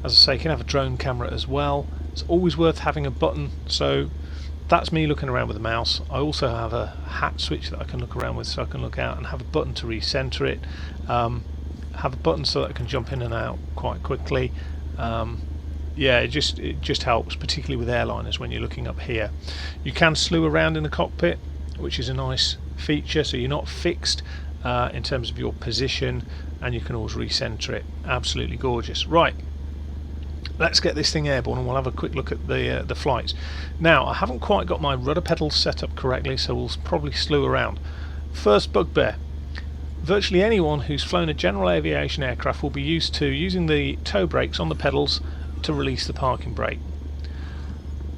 As I say, you can have a drone camera as well. It's always worth having a button. So that's me looking around with the mouse. I also have a hat switch that I can look around with, so I can look out and have a button to recenter it. Have a button so that I can jump in and out quite quickly. Yeah, it just helps, particularly with airliners when you're looking up here. You can slew around in the cockpit, which is a nice feature, so you're not fixed. in terms of your position, and you can always recenter it. Absolutely gorgeous. Right, let's get this thing airborne and we'll have a quick look at the flights. Now, I haven't quite got my rudder pedals set up correctly, so we'll probably slew around. First bugbear. Virtually anyone who's flown a general aviation aircraft will be used to using the toe brakes on the pedals to release the parking brake.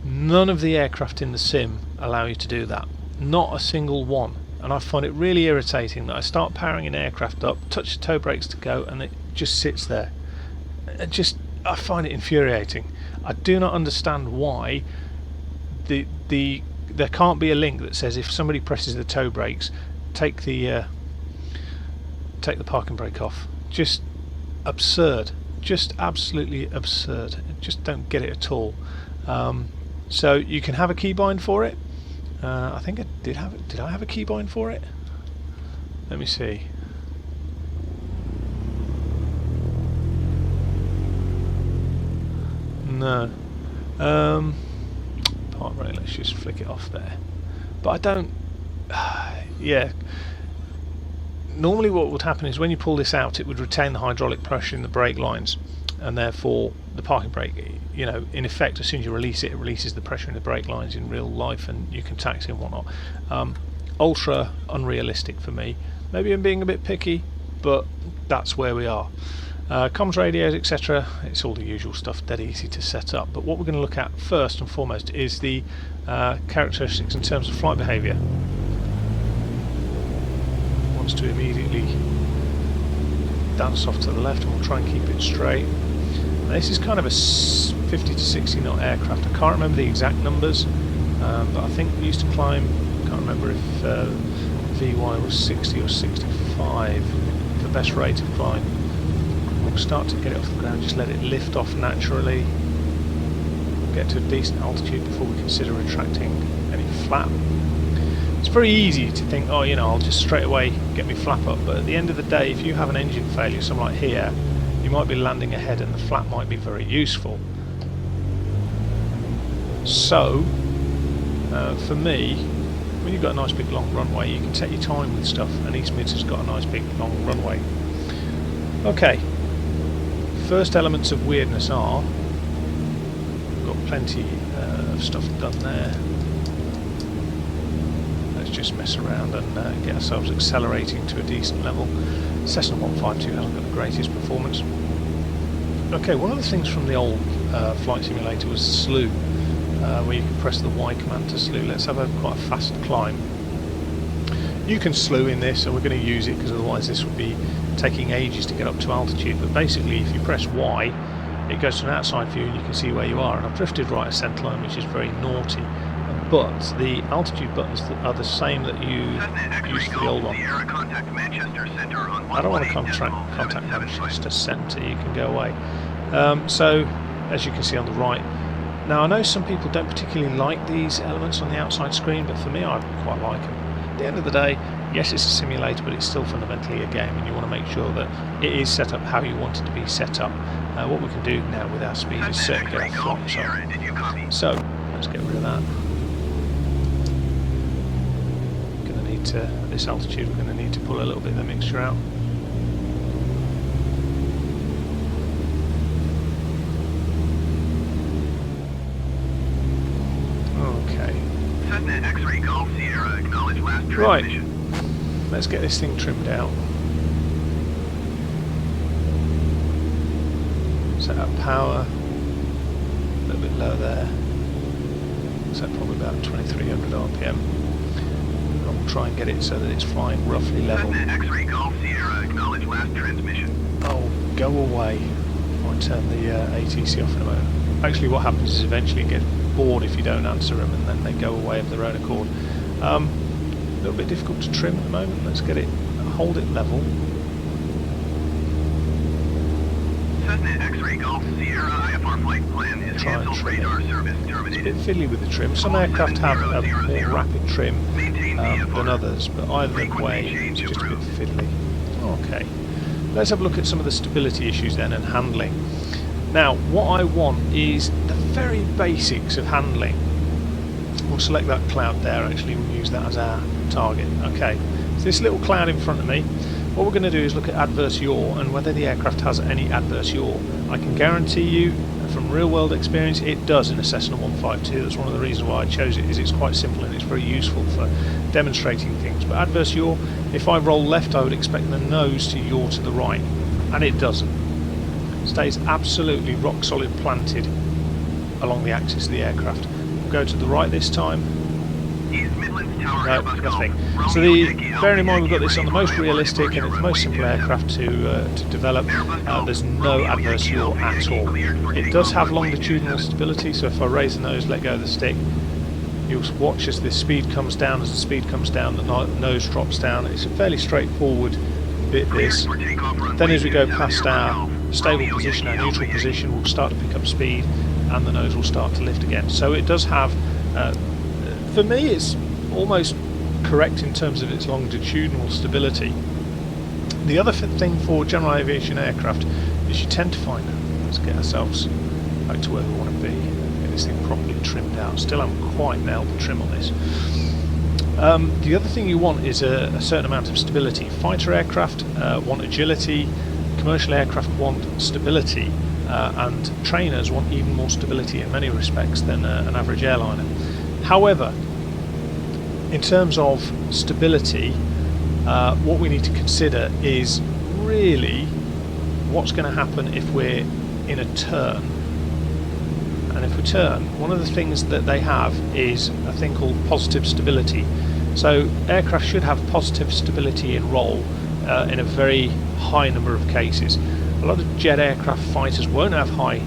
None of the aircraft in the sim allow you to do that. Not a single one. And I find it really irritating that I start powering an aircraft up, touch the toe brakes to go, and it just sits there. I find it infuriating. I do not understand why there can't be a link that says if somebody presses the toe brakes, take the parking brake off. Just absurd. Just absolutely absurd. I just don't get it at all. So you can have a keybind for it. I think I did have it. Did I have a keybind for it? Let me see. No. Part rate, let's just flick it off there. But I don't. Yeah. Normally what would happen is when you pull this out, it would retain the hydraulic pressure in the brake lines, and therefore the parking brake, you know, in effect, as soon as you release it, it releases the pressure in the brake lines in real life, and you can taxi and whatnot. Ultra unrealistic for me. Maybe I'm being a bit picky, but that's where we are. Comms radios, etc. It's all the usual stuff, dead easy to set up. But what we're going to look at first and foremost is the characteristics in terms of flight behaviour. Wants to immediately dance off to the left, and we'll try and keep it straight. Now, this is kind of a 50 to 60 knot aircraft. I can't remember the exact numbers, but I think we used to climb, I can't remember if VY was 60 or 65, the best rate of climb. We'll start to get it off the ground, just let it lift off naturally, get to a decent altitude before we consider retracting any flap. It's very easy to think, oh, you know, I'll just straight away get my flap up, but at the end of the day, if you have an engine failure, something like here, you might be landing ahead and the flap might be very useful. So, for me, when you've got a nice big long runway, you can take your time with stuff, and East Mids has got a nice big long runway. Okay, first elements of weirdness are, we've got plenty of stuff done there. Just mess around and get ourselves accelerating to a decent level. Cessna 152 hasn't got the greatest performance. Okay, one of the things from the old flight simulator was slew, where you could press the Y command to slew. Let's have quite a fast climb. You can slew in this, and we're going to use it because otherwise this would be taking ages to get up to altitude. But basically, if you press Y, it goes to an outside view and you can see where you are. And I've drifted right a centerline, which is very naughty. But the altitude buttons are the same that you used for the old one. I don't want to contact Manchester Centre, you can go away. So, as you can see on the right, now I know some people don't particularly like these elements on the outside screen, but for me I quite like them. At the end of the day, yes, it's a simulator, but it's still fundamentally a game, and you want to make sure that it is set up how you want it to be set up. What we can do now with our speed is certainly get our flaps up. So, let's get rid of that. At this altitude, we're going to need to pull a little bit of the mixture out. Okay. Right. Let's get this thing trimmed out. Set up power. A little bit low there. So probably about 2300 RPM. We'll try and get it so that it's flying roughly level. X-ray Golf Sierra, acknowledge last transmission. Oh, go away. I'll turn the ATC off in a moment. Actually, what happens is eventually it gets bored if you don't answer them, and then they go away of their own accord. A little bit difficult to trim at the moment. Let's get it, hold it level. Cessna X-ray Golf Sierra, IFR flight plan is cancelled, radar service terminated. It's a bit fiddly with the trim. Some aircraft have a more rapid trim than others, but either way it's just a bit fiddly. Okay, let's have a look at some of the stability issues then and handling. Now, what I want is the very basics of handling. We'll select that cloud there, actually we'll use that as our target. Okay, so this little cloud in front of me, what we're going to do is look at adverse yaw and whether the aircraft has any adverse yaw. I can guarantee you from real world experience it does in a Cessna 152. That's one of the reasons why I chose it, is it's quite simple and it's very useful for demonstrating things. But adverse yaw, if I roll left I would expect the nose to yaw to the right, and it doesn't. It stays absolutely rock solid planted along the axis of the aircraft. We'll go to the right this time. No, nothing. So bearing in mind we've got this on the most realistic and it's the most simple aircraft to develop, there's no adverse yaw at all. It does have longitudinal stability, so if I raise the nose, let go of the stick, you'll watch as the speed comes down. As the speed comes down, the nose drops down. It's a fairly straightforward bit, this. Then as we go past our stable position, our neutral position, we'll start to pick up speed and the nose will start to lift again. So it does have, for me it's almost correct in terms of its longitudinal stability. The other thing for general aviation aircraft is you tend to find, let's get ourselves back to where we want to be, get this thing properly trimmed out. Still haven't quite nailed the trim on this. The other thing you want is a certain amount of stability. Fighter aircraft want agility, commercial aircraft want stability, and trainers want even more stability in many respects than an average airliner. However, in terms of stability, what we need to consider is really what's going to happen if we're in a turn. And if we turn, one of the things that they have is a thing called positive stability. So aircraft should have positive stability in roll in a very high number of cases. A lot of jet aircraft fighters won't have high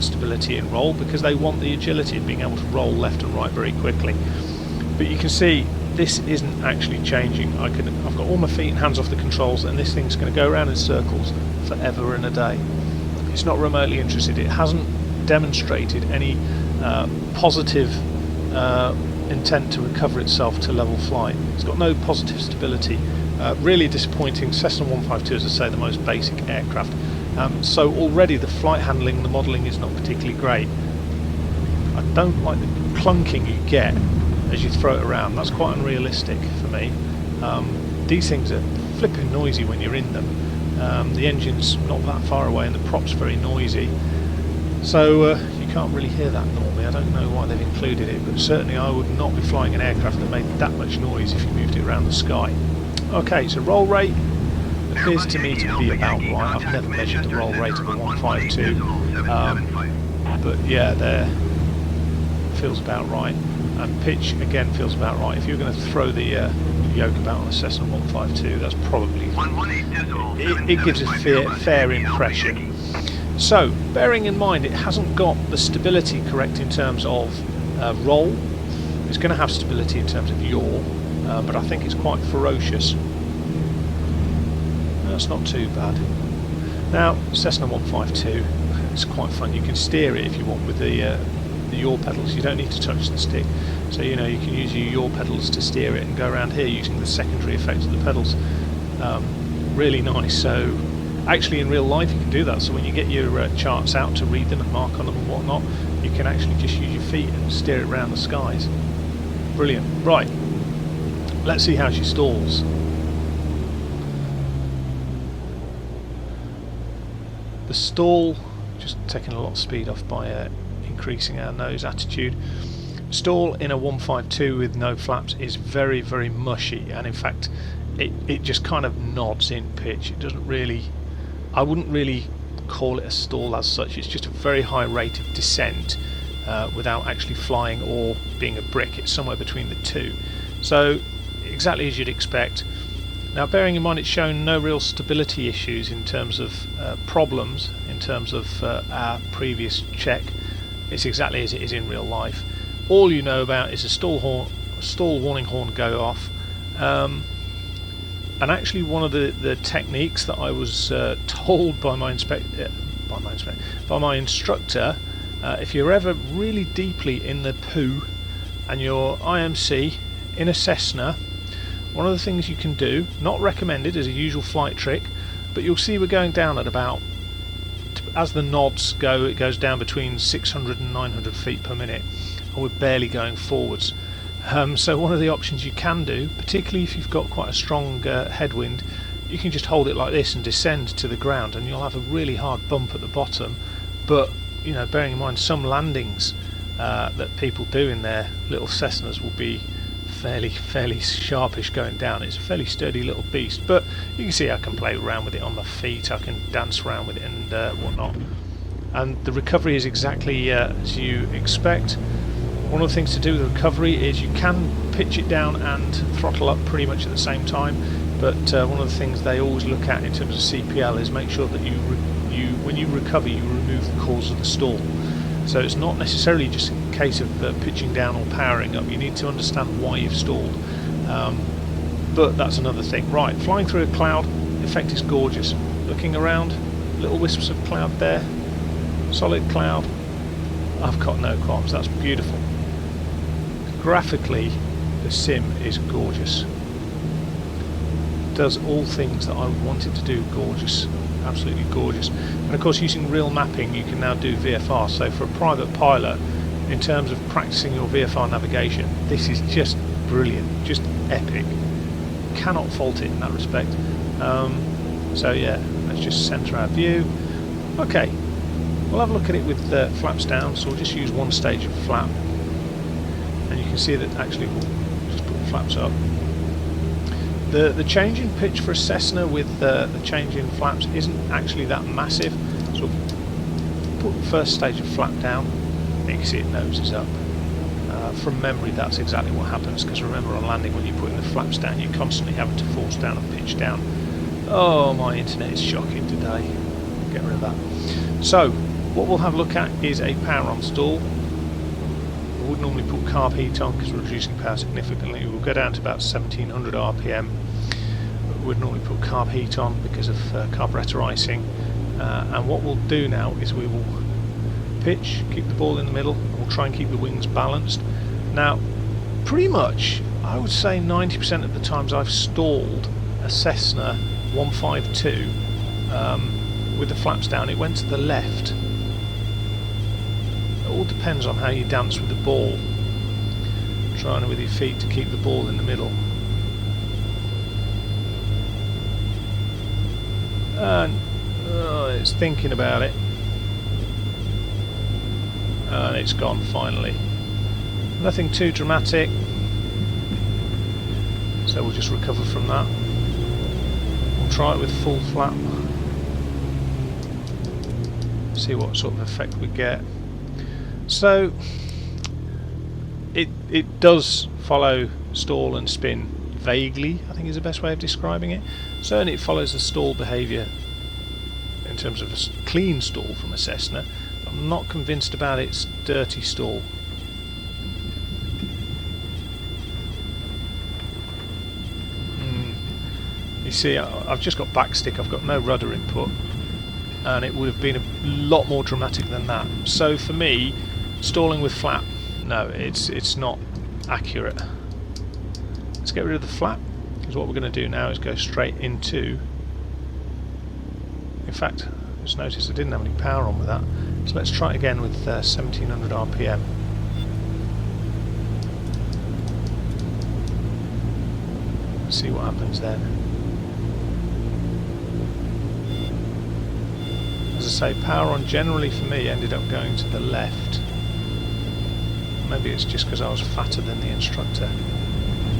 stability in roll because they want the agility of being able to roll left and right very quickly. But you can see this isn't actually changing. I've got all my feet and hands off the controls and this thing's going to go around in circles forever and a day. It's not remotely interested. It hasn't demonstrated any positive intent to recover itself to level flight. It's got no positive stability. Really disappointing. Cessna 152, as I say, the most basic aircraft. So already the flight handling, the modelling is not particularly great. I don't like the clunking you get as you throw it around. That's quite unrealistic for me. These things are flipping noisy when you're in them. The engine's not that far away and the prop's very noisy. So you can't really hear that normally. I don't know why they've included it, but certainly I would not be flying an aircraft that made that much noise if you moved it around the sky. Okay, so roll rate appears to me to be about right. I've never measured the roll rate of a 152, but yeah, there feels about right. And pitch again feels about right. If you're going to throw the yoke about on a Cessna 152, that's probably it gives a fair impression. So, bearing in mind it hasn't got the stability correct in terms of roll, it's going to have stability in terms of yaw, but I think it's quite ferocious. That's not too bad. Now, Cessna 152, it's quite fun. You can steer it if you want with the yaw pedals. You don't need to touch the stick, so you know you can use your yaw pedals to steer it and go around here using the secondary effects of the pedals. Really nice. So actually in real life you can do that, so when you get your charts out to read them and mark on them and whatnot, you can actually just use your feet and steer it around the skies. Brilliant. Right, let's see how she stalls. The stall, just taking a lot of speed off by increasing our nose attitude. Stall in a 152 with no flaps is very, very mushy, and in fact it just kind of nods in pitch. It doesn't really, I wouldn't really call it a stall as such. It's just a very high rate of descent without actually flying or being a brick. It's somewhere between the two. So exactly as you'd expect. Now, bearing in mind it's shown no real stability issues in terms of problems, in terms of our previous check. It's exactly as it is in real life. All you know about is a stall warning horn go off. And actually one of the techniques that I was told by my instructor, if you're ever really deeply in the poo and you're IMC in a Cessna, one of the things you can do, not recommended as a usual flight trick, but you'll see we're going down at about, as the nods go, it goes down between 600 and 900 feet per minute, and we're barely going forwards. So one of the options you can do, particularly if you've got quite a strong headwind, you can just hold it like this and descend to the ground, and you'll have a really hard bump at the bottom. But you know, bearing in mind some landings that people do in their little Cessnas will be fairly sharpish going down. It's a fairly sturdy little beast, but you can see I can play around with it on my feet, I can dance around with it and whatnot. And the recovery is exactly as you expect. One of the things to do with recovery is you can pitch it down and throttle up pretty much at the same time, but one of the things they always look at in terms of CPL is make sure that when you recover, you remove the cause of the stall. So it's not necessarily just a case of pitching down or powering up. You need to understand why you've stalled. But that's another thing. Right, flying through a cloud, the effect is gorgeous. Looking around, little wisps of cloud there, solid cloud. I've got no qualms, that's beautiful. Graphically, the sim is gorgeous. It does all things that I wanted to do gorgeous. Absolutely gorgeous. And of course, using real mapping, you can now do VFR. So for a private pilot, in terms of practicing your VFR navigation, this is just brilliant, just epic. Cannot fault it in that respect. So yeah, let's just center our view. Okay, we'll have a look at it with flaps down. So we'll just use one stage of flap, and you can see that actually we'll just put the flaps up. The change in pitch for a Cessna with the change in flaps isn't actually that massive. So put the first stage of flap down, and you can see it noses up. From memory, that's exactly what happens, because remember on landing, when you're putting the flaps down, you're constantly having to force down and pitch down. Oh, my internet is shocking today. Get rid of that. So what we'll have a look at is a power on stall. We would normally put carb heat on because we're reducing power significantly. We'll go down to about 1700 RPM. We would normally put carb heat on because of carburetor icing. And what we'll do now is we will pitch, keep the ball in the middle, and we'll try and keep the wings balanced. Now, pretty much, I would say 90% of the times I've stalled a Cessna 152 with the flaps down, it went to the left. It all depends on how you dance with the ball. Trying with your feet to keep the ball in the middle. And it's thinking about it. And it's gone finally. Nothing too dramatic. So we'll just recover from that. We'll try it with full flap. See what sort of effect we get. So it does follow stall and spin vaguely, I think is the best way of describing it. Certainly it follows the stall behaviour in terms of a clean stall from a Cessna. I'm not convinced about its dirty stall. You see, I've just got backstick, I've got no rudder input, and it would have been a lot more dramatic than that. So for me, stalling with flap, no, it's not accurate. Let's get rid of the flap, because what we're going to do now is go straight into... In fact, just noticed I didn't have any power on with that. So let's try it again with 1700 RPM. See what happens then. As I say, power on generally for me ended up going to the left. Maybe it's just because I was fatter than the instructor.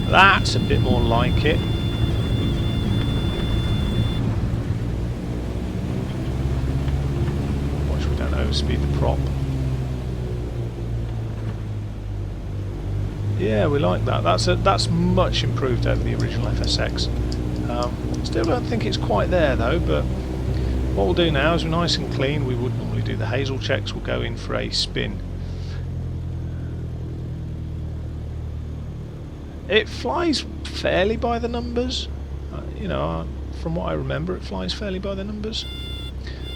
That's a bit more like it. Watch we don't overspeed the prop. Yeah, we like that. That's much improved over the original FSX. Still don't think it's quite there though, but what we'll do now is we're nice and clean. We would normally do the hazel checks. We'll go in for a spin. It flies fairly by the numbers. You know, from what I remember, it flies fairly by the numbers.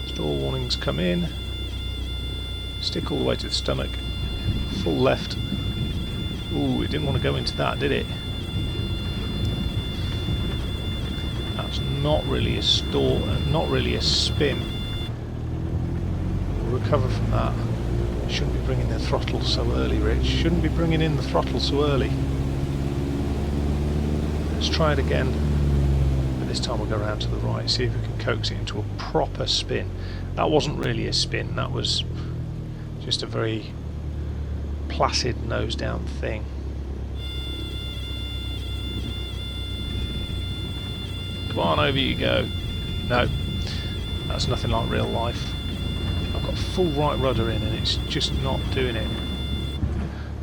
Stall warnings come in. Stick all the way to the stomach. Full left. Ooh, it didn't want to go into that, did it? That's not really a stall, not really a spin. We'll recover from that. Shouldn't be bringing the throttle so early, Rich. Shouldn't be bringing in the throttle so early. Let's try it again, but this time we'll go around to the right, see if we can coax it into a proper spin. That wasn't really a spin, that was just a very placid nose down thing. Come on, over you go. No, that's nothing like real life. I've got full right rudder in and it's just not doing it.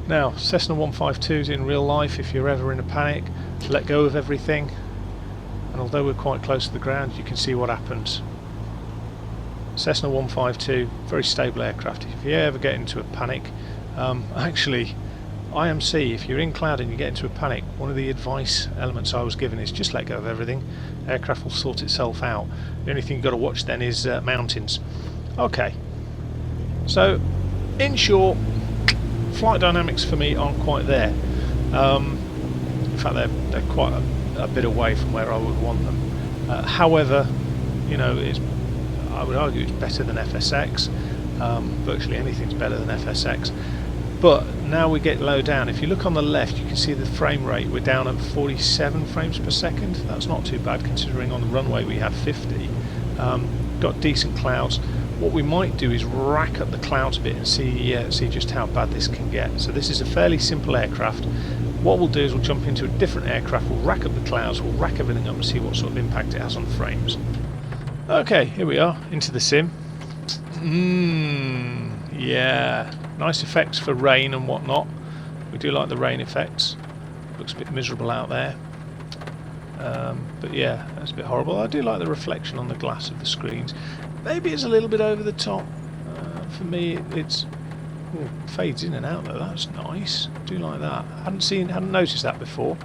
Now, Cessna 152s in real life, if you're ever in a panic, let go of everything, and although we're quite close to the ground, you can see what happens. Cessna 152, very stable aircraft. If you ever get into a panic, actually, IMC, if you're in cloud and you get into a panic, one of the advice elements I was given is just let go of everything. Aircraft will sort itself out. The only thing you've got to watch then is mountains. Okay, so in short, flight dynamics for me aren't quite there. In fact, they're quite a bit away from where I would want them. However, you know, I would argue it's better than FSX. Virtually anything's better than FSX. But now we get low down. If you look on the left, you can see the frame rate. We're down at 47 frames per second. That's not too bad considering on the runway we have 50. Got decent clouds. What we might do is rack up the clouds a bit and see just how bad this can get. So this is a fairly simple aircraft. What we'll do is we'll jump into a different aircraft, we'll rack up the clouds, we'll rack everything up and see what sort of impact it has on frames. Okay, here we are, into the sim. Yeah, nice effects for rain and whatnot. We do like the rain effects. Looks a bit miserable out there. But yeah, that's a bit horrible. I do like the reflection on the glass of the screens. Maybe it's a little bit over the top. For me, it's fades in and out though. That's nice. Do like that. Hadn't noticed that before.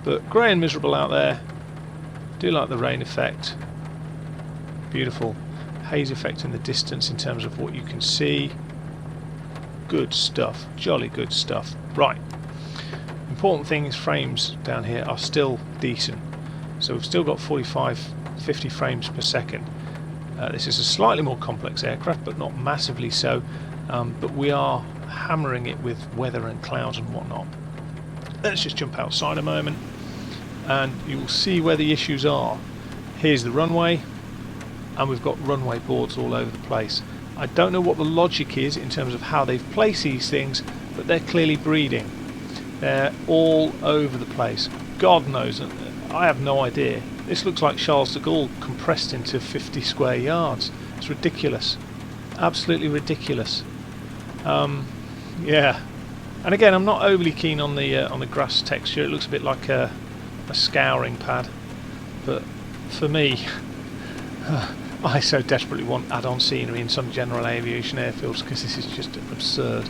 But grey and miserable out there. Do like the rain effect. Beautiful haze effect in the distance in terms of what you can see. Good stuff. Jolly good stuff. Right. Important thing is frames down here are still decent. So we've still got 45-50 frames per second. This is a slightly more complex aircraft, but not massively so. But we are hammering it with weather and clouds and whatnot. Let's just jump outside a moment, and you'll see where the issues are. Here's the runway, and we've got runway boards all over the place. I don't know what the logic is in terms of how they've placed these things, but they're clearly breeding. They're all over the place. God knows, I have no idea. This looks like Charles de Gaulle compressed into 50 square yards. It's ridiculous. Absolutely ridiculous. Yeah. And again, I'm not overly keen on the grass texture. It looks a bit like a scouring pad. But for me, I so desperately want add-on scenery in some general aviation airfields because this is just absurd.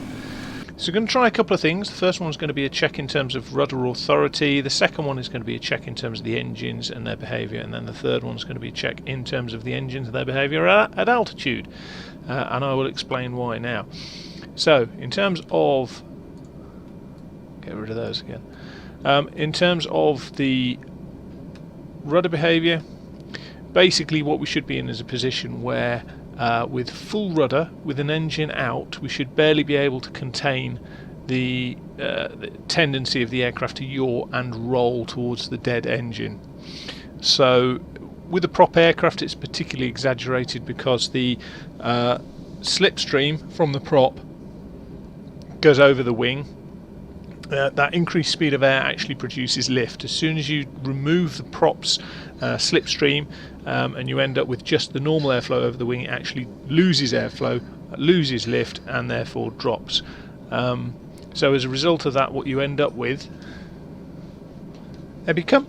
So we're going to try a couple of things. The first one is going to be a check in terms of rudder authority. The second one is going to be a check in terms of the engines and their behaviour. And then the third one is going to be a check in terms of the engines and their behaviour at altitude. And I will explain why now. So, in terms of... get rid of those again. In terms of the rudder behaviour, basically what we should be in is a position where with full rudder, with an engine out, we should barely be able to contain the tendency of the aircraft to yaw and roll towards the dead engine. So with a prop aircraft it's particularly exaggerated because the slipstream from the prop goes over the wing. That increased speed of air actually produces lift. As soon as you remove the prop's slipstream and you end up with just the normal airflow over the wing, it actually loses airflow, loses lift, and therefore drops. So as a result of that, what you end up with... Abby, come!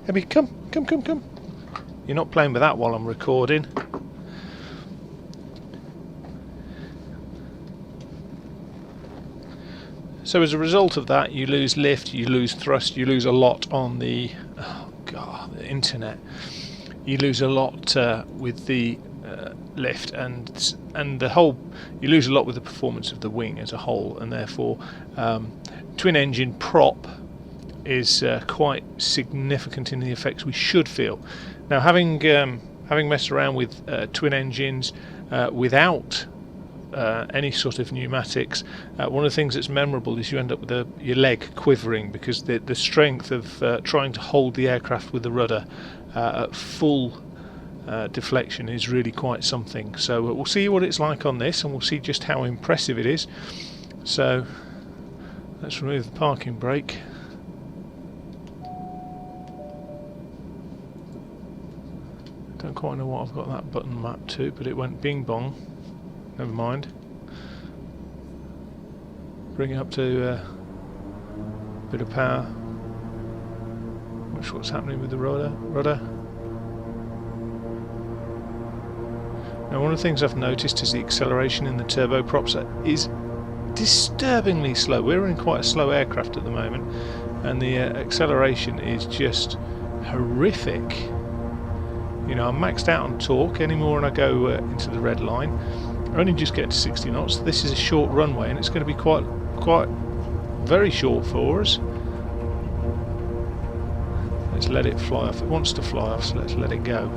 Abby, come! You're not playing with that while I'm recording. So as a result of that, you lose lift, you lose thrust, you lose a lot on the the internet. You lose a lot with the lift, and the whole. You lose a lot with the performance of the wing as a whole, and therefore, twin engine prop is quite significant in the effects we should feel. Now, having messed around with twin engines without any sort of pneumatics, one of the things that's memorable is you end up with your leg quivering, because the strength of trying to hold the aircraft with the rudder at full deflection is really quite something. So we'll see what it's like on this, and we'll see just how impressive it is. So let's remove the parking brake. Don't quite know what I've got that button mapped to, but it went bing bong. Never mind. Bring it up to a bit of power. Watch what's happening with the rudder. Now, one of the things I've noticed is the acceleration in the turboprops is disturbingly slow. We're in quite a slow aircraft at the moment, and the acceleration is just horrific. You know, I'm maxed out on torque. Any more and I go into the red line, I only just get to 60 knots. This is a short runway, and it's going to be quite very short for us. Let's let it fly off. It wants to fly off, so let's let it go.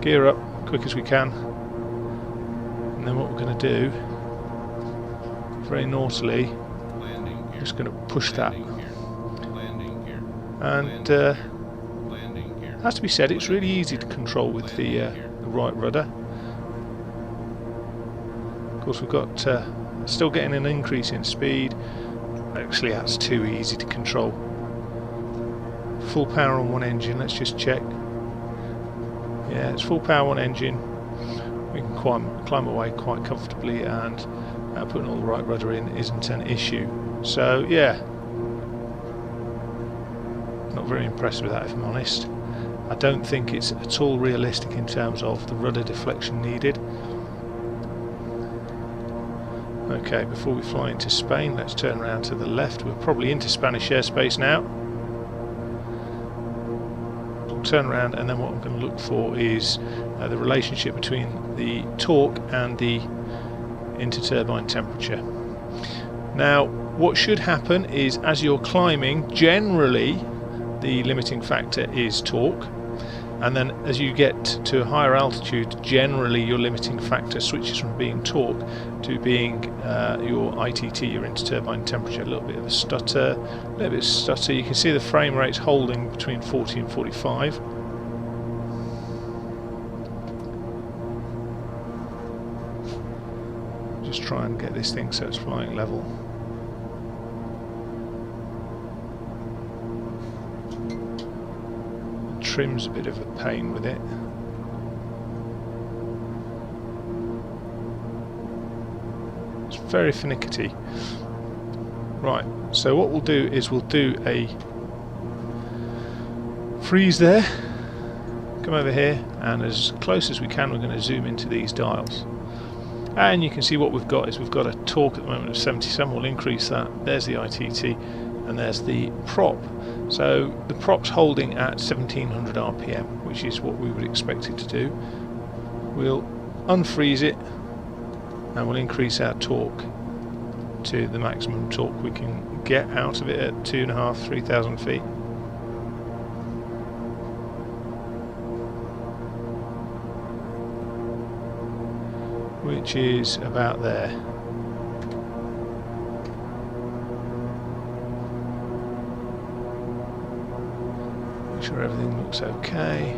Gear up quick as we can, and then what we're going to do, very naughtily, just going to push that. And it has to be said, it's really easy to control with the right rudder. Of course, we've got still getting an increase in speed. Actually, that's too easy to control. Full power on one engine. Let's just check. Yeah, it's full power on engine. We can climb away quite comfortably, and putting all the right rudder in isn't an issue. So yeah, not very impressed with that, if I'm honest. I don't think it's at all realistic in terms of the rudder deflection needed. Okay, before we fly into Spain, let's turn around to the left. We're probably into Spanish airspace now. We'll turn around, and then what I'm going to look for is the relationship between the torque and the interturbine temperature. Now, what should happen is, as you're climbing, generally the limiting factor is torque, and then as you get to a higher altitude, generally your limiting factor switches from being torque to being your ITT, your interturbine temperature. A little bit of a stutter, You can see the frame rate's holding between 40 and 45. Just try and get this thing so it's flying level. Trim's a bit of a pain with it. It's very finicky. Right, so what we'll do is we'll do a freeze there, come over here, and as close as we can we're going to zoom into these dials. And you can see what we've got is we've got a torque at the moment of 77. We'll increase that. There's the ITT, and there's the prop. So the prop's holding at 1700 RPM, which is what we would expect it to do. We'll unfreeze it, and we'll increase our torque to the maximum torque we can get out of it at 2,500–3,000 feet. Which is about there. Make sure everything looks okay.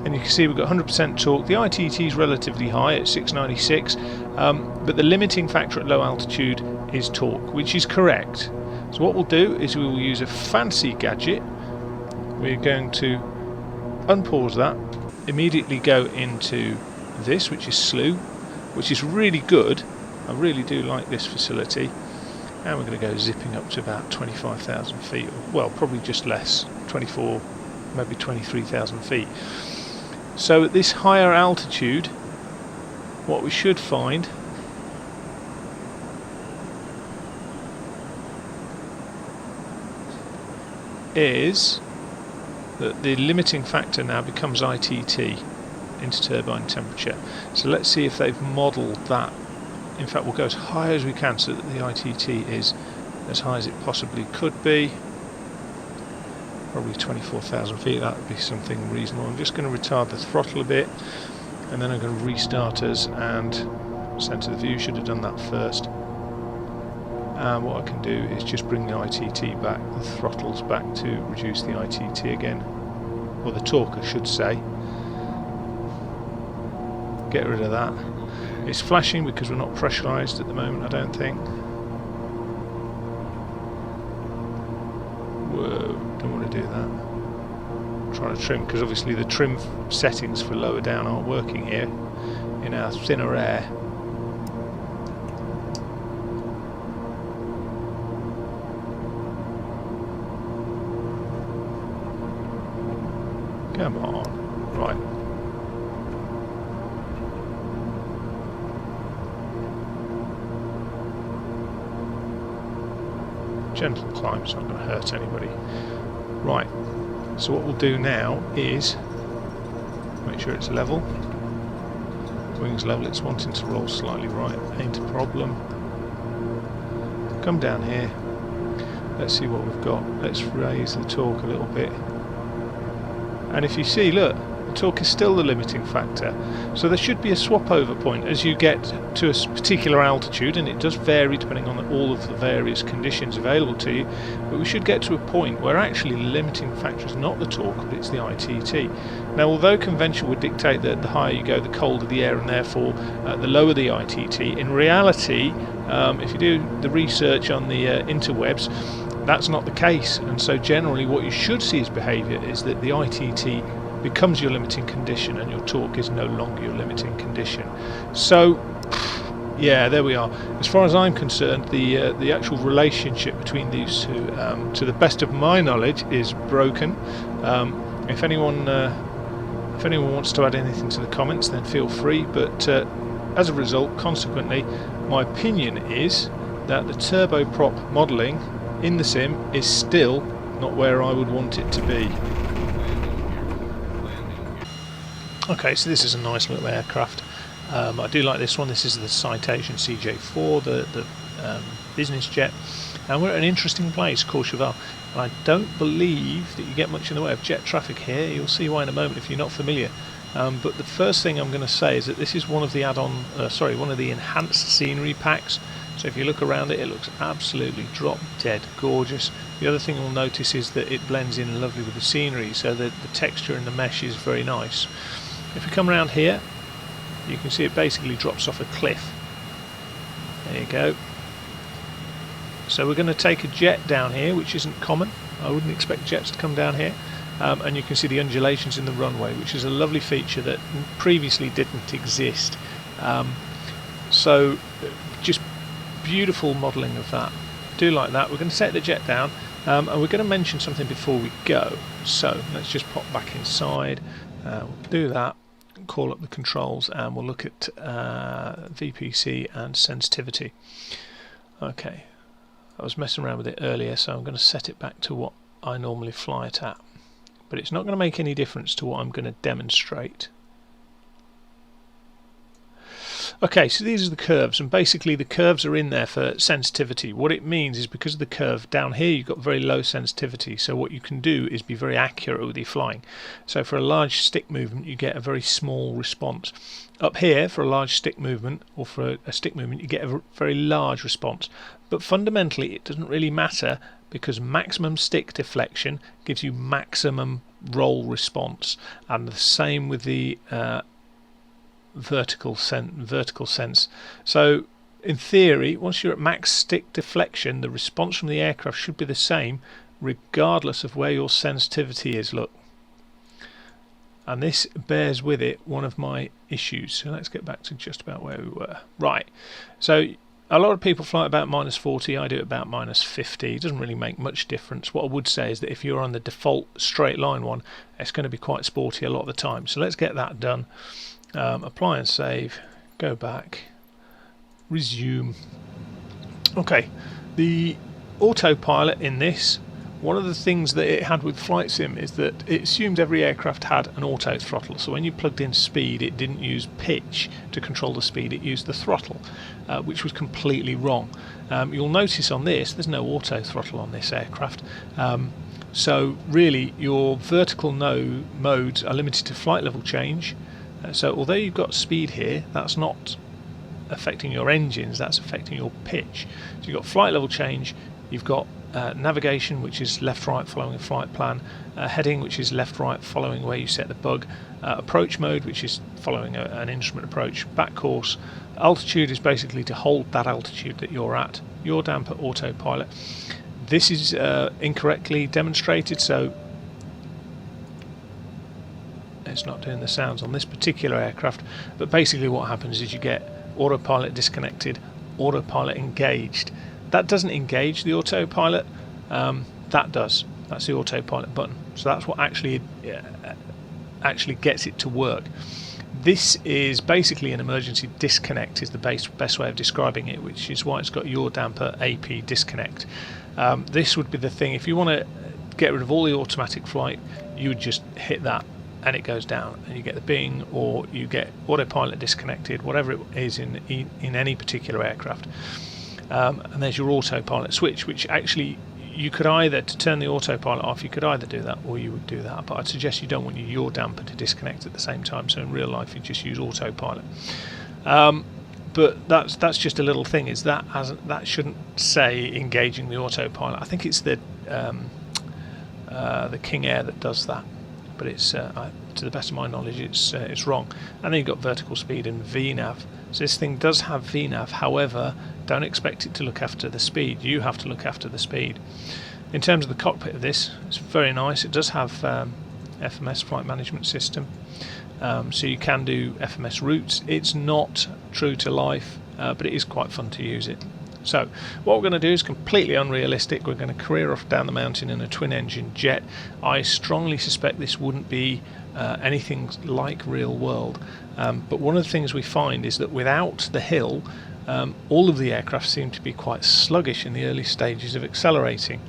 And you can see we've got 100% torque. The ITT is relatively high at 696, but the limiting factor at low altitude is torque, which is correct. So what we'll do is we will use a fancy gadget. We're going to unpause that, immediately go into this, which is slew, which is really good. I really do like this facility. And we're going to go zipping up to about 25,000 feet, well, probably just less, 24, maybe 23,000 feet. So at this higher altitude, what we should find is that the limiting factor now becomes ITT, interturbine temperature. So let's see if they've modelled that. In fact, we'll go as high as we can so that the ITT is as high as it possibly could be. probably 24,000 feet. That would be something reasonable. I'm just going to retard the throttle a bit, and then I'm going to restart us and center the view. Should have done that first. And what I can do is just bring the ITT back, the throttles back, to reduce the ITT again, or the torque I should say. Get rid of that. It's flashing because we're not pressurised at the moment, I don't think. Whoa, don't want to do that. I'm trying to trim, because obviously the trim settings for lower down aren't working here in our thinner air. Come on. Right. Gentle climb, it's not going to hurt anybody. Right. So what we'll do now is make sure it's level. Wings level, it's wanting to roll slightly right. Ain't a problem. Come down here. Let's see what we've got. Let's raise the torque a little bit. And if you see, look, the torque is still the limiting factor. So there should be a swap over point as you get to a particular altitude, and it does vary depending on all of the various conditions available to you, but we should get to a point where actually the limiting factor is not the torque, but it's the ITT. Now, although convention would dictate that the higher you go, the colder the air, and therefore the lower the ITT, in reality, if you do the research on the interwebs, that's not the case, and so generally what you should see as behaviour is that the ITT becomes your limiting condition and your torque is no longer your limiting condition. So yeah, there we are. As far as I'm concerned, the actual relationship between these two, to the best of my knowledge, is broken. If anyone wants to add anything to the comments, then feel free, but as a result, consequently, my opinion is that the turboprop modelling in the sim is still not where I would want it to be. Okay, so this is a nice little aircraft. I do like this one. This is the Citation CJ4, the business jet, and we're at an interesting place, Courchevel. And I don't believe that you get much in the way of jet traffic here. You'll see why in a moment if you're not familiar. But the first thing I'm going to say is that this is one of the one of the enhanced scenery packs. So if you look around it, it looks absolutely drop dead gorgeous. The other thing you'll notice is that it blends in lovely with the scenery, so that the texture and the mesh is very nice. If we come around here, you can see it basically drops off a cliff. There you go. So we're going to take a jet down here, which isn't common. I wouldn't expect jets to come down here. And you can see the undulations in the runway, which is a lovely feature that previously didn't exist. So just beautiful modelling of that. Do like that. We're going to set the jet down, and we're going to mention something before we go. So let's just pop back inside. We'll do that, call up the controls, and we'll look at VPC and sensitivity. Okay, I was messing around with it earlier, so I'm going to set it back to what I normally fly it at, but it's not going to make any difference to what I'm going to demonstrate. Okay, so these are the curves, and basically the curves are in there for sensitivity. What it means is because of the curve down here you've got very low sensitivity, so what you can do is be very accurate with your flying. So for a large stick movement you get a very small response. Up here for a large stick movement, or for a stick movement, you get a very large response. But fundamentally it doesn't really matter, because maximum stick deflection gives you maximum roll response, and the same with the vertical sense. So in theory, once you're at max stick deflection, the response from the aircraft should be the same regardless of where your sensitivity is. Look, and this bears with it one of my issues. So let's get back to just about where we were. Right, so a lot of people fly at about -40. I do it about -50. It doesn't really make much difference. What I would say is that if you're on the default straight line one, it's going to be quite sporty a lot of the time. So let's get that done. Apply and save, go back, resume. Okay, the autopilot in this, one of the things that it had with Flight Sim is that it assumed every aircraft had an auto throttle. So when you plugged in speed, it didn't use pitch to control the speed, it used the throttle, which was completely wrong. You'll notice on this, there's no auto throttle on this aircraft. So really your vertical modes are limited to flight level change. So although you've got speed here, that's not affecting your engines, that's affecting your pitch. So you've got flight level change, you've got navigation, which is left right following a flight plan, heading, which is left right following where you set the bug, approach mode, which is following an instrument approach, back course, altitude is basically to hold that altitude that you're at, yaw damper autopilot. This is incorrectly demonstrated, so it's not doing the sounds on this particular aircraft, but basically what happens is you get autopilot disconnected, autopilot engaged. That doesn't engage the autopilot, that does. That's the autopilot button. So that's what actually gets it to work. This is basically an emergency disconnect is the best way of describing it, which is why it's got yaw damper AP disconnect. This would be the thing, if you want to get rid of all the automatic flight, you would just hit that and it goes down and you get the bing, or you get autopilot disconnected, whatever it is in any particular aircraft. And there's your autopilot switch, which actually you could either, to turn the autopilot off, you could either do that or you would do that, but I'd suggest you don't want your yaw damper to disconnect at the same time, so in real life you just use autopilot. But that's just a little thing, is that shouldn't say engaging the autopilot. I think it's the King Air that does that, but it's to the best of my knowledge it's wrong. And then you've got vertical speed and VNAV. So this thing does have VNAV, however, don't expect it to look after the speed. You have to look after the speed. In terms of the cockpit of this, it's very nice. It does have FMS, flight management system, so you can do FMS routes. It's not true to life, but it is quite fun to use it. So what we're going to do is completely unrealistic. We're going to career off down the mountain in a twin engine jet. I strongly suspect this wouldn't be anything like real world, but one of the things we find is that without the hill, all of the aircraft seem to be quite sluggish in the early stages of accelerating.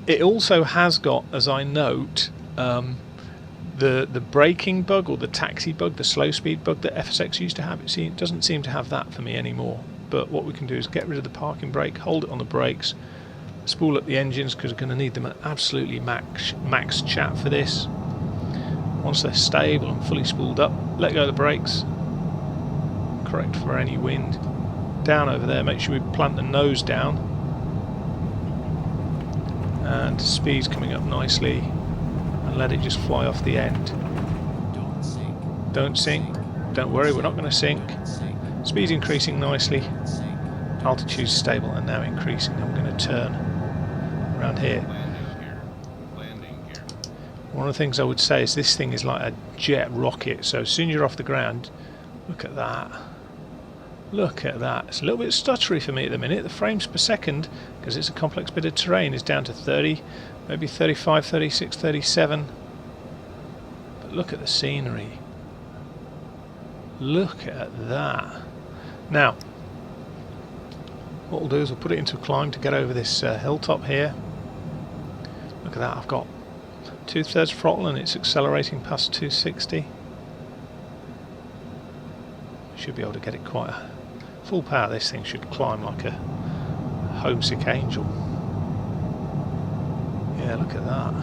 It also has got, as I note, the braking bug or the taxi bug, the slow speed bug that FSX used to have. It doesn't seem to have that for me anymore. But what we can do is get rid of the parking brake, hold it on the brakes, spool up the engines because we're going to need them at absolutely max chat for this. Once they're stable and fully spooled up, let go of the brakes, correct for any wind. Down over there, make sure we plant the nose down, and speed's coming up nicely, and let it just fly off the end. Don't sink. Don't worry, we're not going to sink. Speed's increasing nicely, altitude's stable and now increasing. I'm going to turn around here. One of the things I would say is this thing is like a jet rocket, so as soon as you're off the ground, look at that. Look at that. It's a little bit stuttery for me at the minute. The frames per second, because it's a complex bit of terrain, is down to 30, maybe 35, 36, 37. But look at the scenery. Look at that. Now, what we'll do is we'll put it into a climb to get over this hilltop here. Look at that, I've got 2/3 throttle and it's accelerating past 260. Should be able to get it quite full power. This thing should climb like a homesick angel. Yeah, look at that.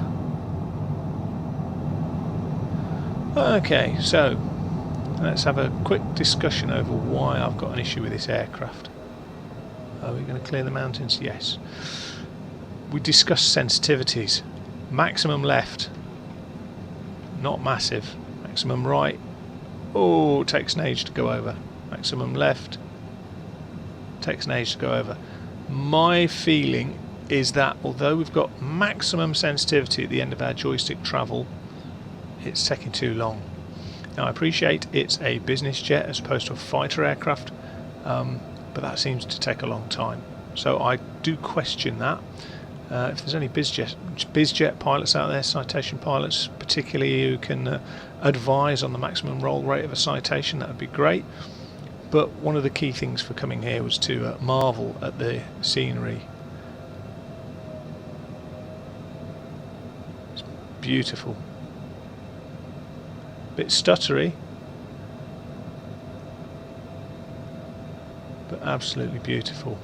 Okay, so let's have a quick discussion over why I've got an issue with this aircraft. Are we going to clear the mountains? Yes. We discussed sensitivities. Maximum left, not massive. Maximum right, oh, it takes an age to go over. Maximum left, takes an age to go over. My feeling is that although we've got maximum sensitivity at the end of our joystick travel, it's taking too long. Now I appreciate it's a business jet as opposed to a fighter aircraft, but that seems to take a long time. So I do question that. If there's any bizjet pilots out there, citation pilots particularly, who can advise on the maximum roll rate of a citation, that would be great. But one of the key things for coming here was to marvel at the scenery. It's beautiful. Bit stuttery, but absolutely beautiful.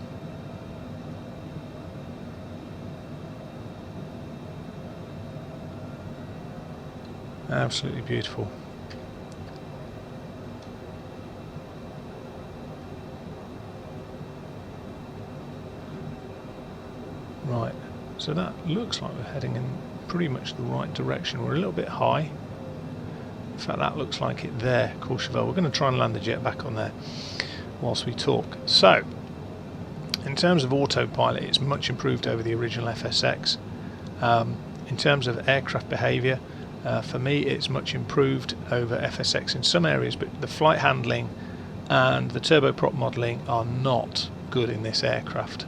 Absolutely beautiful. Right, so that looks like we're heading in pretty much the right direction. We're a little bit high. In fact, that looks like it there, Courchevel. We're going to try and land the jet back on there whilst we talk. So, in terms of autopilot, it's much improved over the original FSX. In terms of aircraft behaviour, for me it's much improved over FSX in some areas, but the flight handling and the turboprop modelling are not good in this aircraft.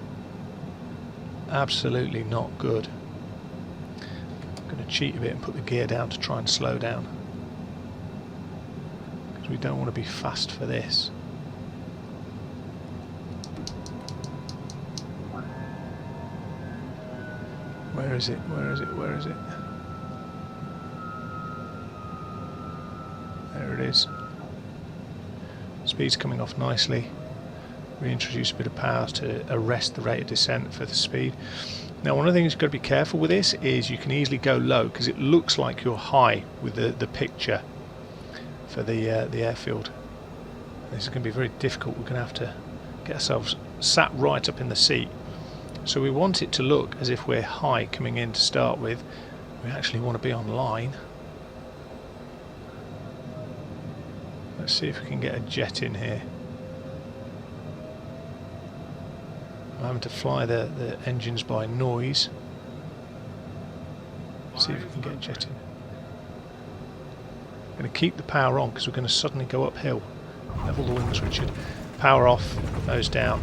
Absolutely not good. I'm going to cheat a bit and put the gear down to try and slow down, because we don't want to be fast for this. Where is it? Where is it? Where is it? There it is. Speed's coming off nicely. Reintroduce a bit of power to arrest the rate of descent for the speed. Now, one of the things you've got to be careful with this is you can easily go low, because it looks like you're high with the picture for the airfield. This is going to be very difficult. We're going to have to get ourselves sat right up in the seat. So we want it to look as if we're high coming in to start with. We actually want to be on line. Let's see if we can get a jet in here. I'm having to fly the engines by noise. See if we can get a jet in. I'm going to keep the power on because we're going to suddenly go uphill. Level the wings, Richard. Power off, nose down,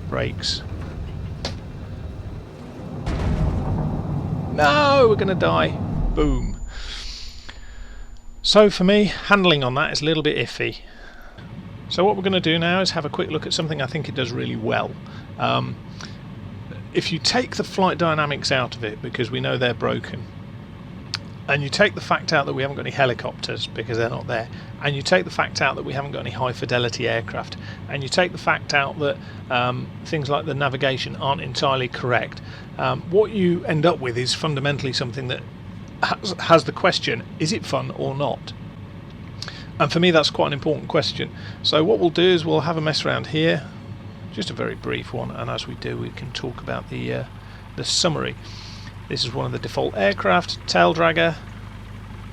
brakes. No, we're going to die. Boom. So for me, handling on that is a little bit iffy. So what we're going to do now is have a quick look at something I think it does really well. If you take the flight dynamics out of it, because we know they're broken, and you take the fact out that we haven't got any helicopters because they're not there, and you take the fact out that we haven't got any high fidelity aircraft, and you take the fact out that things like the navigation aren't entirely correct, what you end up with is fundamentally something that has the question, is it fun or not? And for me that's quite an important question. So what we'll do is we'll have a mess around here, just a very brief one, and as we do we can talk about the summary. This is one of the default aircraft, tail dragger.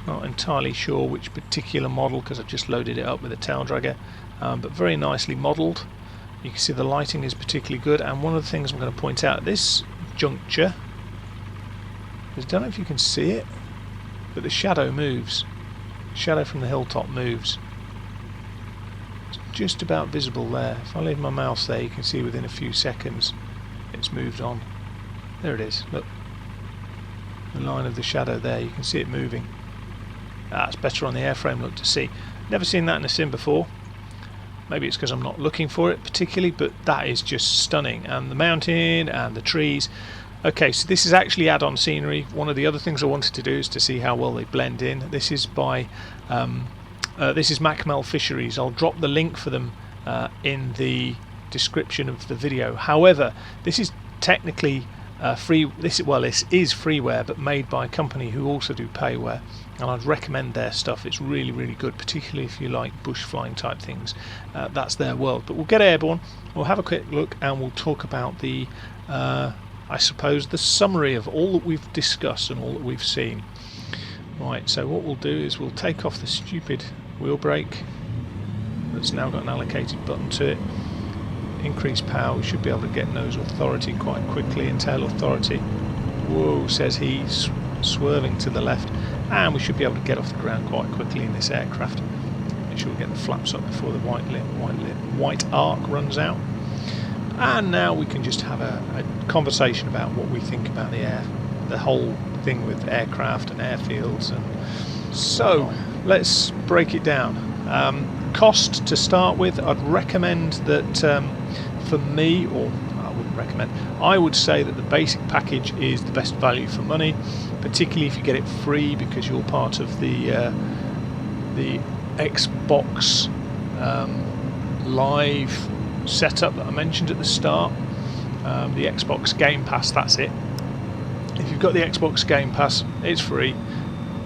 Not entirely sure which particular model because I've just loaded it up with a tail dragger, but very nicely modelled. You can see the lighting is particularly good, and one of the things I'm going to point out at this juncture is, I don't know if you can see it, but the shadow moves. The shadow from the hilltop moves. It's just about visible there. If I leave my mouse there, you can see within a few seconds it's moved on. There it is, look. The line of the shadow there, you can see it moving. It's better on the airframe look to see. Never seen that in a sim before. Maybe it's because I'm not looking for it particularly, but that is just stunning. And the mountain and the trees. Okay, so this is actually add-on scenery. One of the other things I wanted to do is to see how well they blend in. This is by this is Machmell Fisheries. I'll drop the link for them in the description of the video. However, this is technically free. This is freeware, but made by a company who also do payware, and I'd recommend their stuff. It's really, really good, particularly if you like bush flying type things. That's their world. But we'll get airborne, we'll have a quick look, and we'll talk about the I suppose the summary of all that we've discussed and all that we've seen. Right, so what we'll do is we'll take off the stupid wheel brake that's now got an allocated button to it. Increase power, we should be able to get nose authority quite quickly and tail authority. Whoa, says he, swerving to the left, and we should be able to get off the ground quite quickly in this aircraft. Make sure we get the flaps up before the white arc runs out. And now we can just have a conversation about what we think about the whole thing with aircraft and airfields. And so let's break it down. Cost to start with, I'd recommend that for me, or I wouldn't recommend, I would say that the basic package is the best value for money, particularly if you get it free because you're part of the Xbox Live setup that I mentioned at the start. The Xbox Game Pass, that's it. If you've got the Xbox Game Pass, it's free.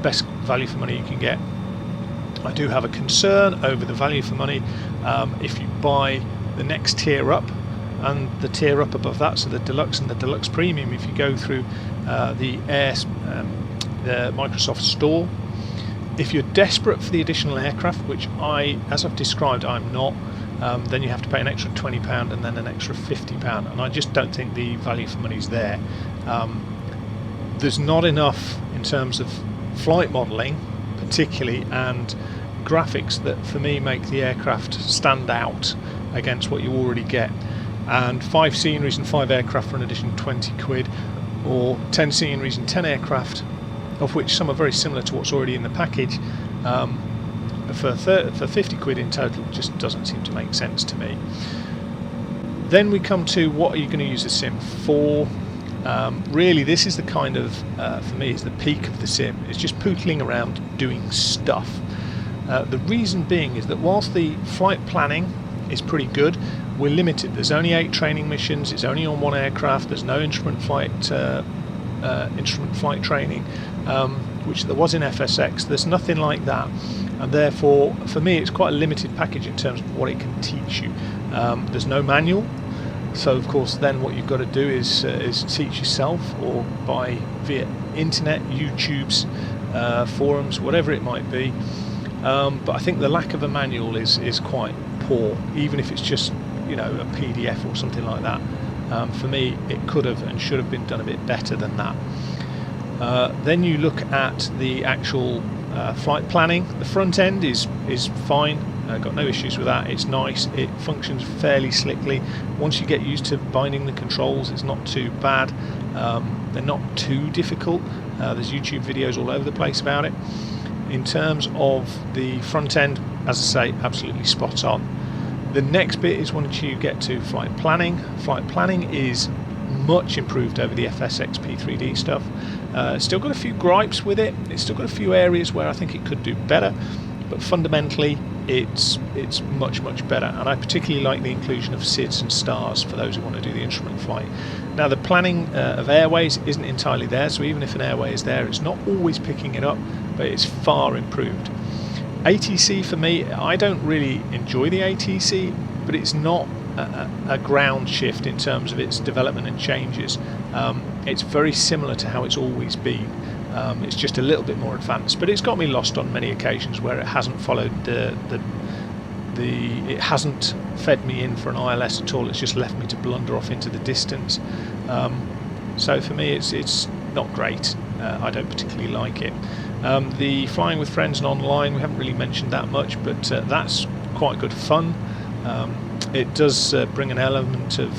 best value for money you can get. I do have a concern over the value for money if you buy the next tier up and the tier up above that, so the deluxe and the deluxe premium. If you go through the Microsoft store, if you're desperate for the additional aircraft, which as I've described, I'm not, then you have to pay an extra £20 and then an extra £50, and I just don't think the value for money is there. There's not enough in terms of flight modelling particularly, and graphics that for me make the aircraft stand out against what you already get. And 5 sceneries and 5 aircraft for an additional 20 quid, or 10 sceneries and 10 aircraft, of which some are very similar to what's already in the package, for 50 quid in total, just doesn't seem to make sense to me. Then we come to, what are you going to use the sim for? Really, this is the kind of, for me, is the peak of the sim. It's just pootling around doing stuff. The reason being is that whilst the flight planning is pretty good, we're limited. There's only 8 training missions. It's only on 1 aircraft. There's no instrument flight training, which there was in FSX. There's nothing like that, and therefore, for me, it's quite a limited package in terms of what it can teach you. There's no manual. So of course then what you've got to do is teach yourself, or buy via internet, YouTube's forums, whatever it might be. But I think the lack of a manual is quite poor, even if it's just, you know, a PDF or something like that. For me, it could have and should have been done a bit better than that. Then you look at the actual flight planning. The front end is fine. Got no issues with that. It's nice. It functions fairly slickly. Once you get used to binding the controls, it's not too bad. They're not too difficult. There's YouTube videos all over the place about it. In terms of the front end, as I say, absolutely spot on. The next bit is once you get to flight planning. Flight planning is much improved over the FSX P3D stuff. Still got a few gripes with it. It's still got a few areas where I think it could do better, but fundamentally it's much better. And I particularly like the inclusion of SIDS and stars for those who want to do the instrument flight. Now, the planning of airways isn't entirely there, so even if an airway is there, it's not always picking it up, but it's far improved. ATC, for me, I don't really enjoy the ATC, but it's not a ground shift in terms of its development and changes. It's very similar to how it's always been. It's just a little bit more advanced, but it's got me lost on many occasions where it hasn't followed it hasn't fed me in for an ILS at all. It's just left me to blunder off into the distance. So for me, it's not great. I don't particularly like it. The flying with friends and online, we haven't really mentioned that much, but that's quite good fun. It does bring an element of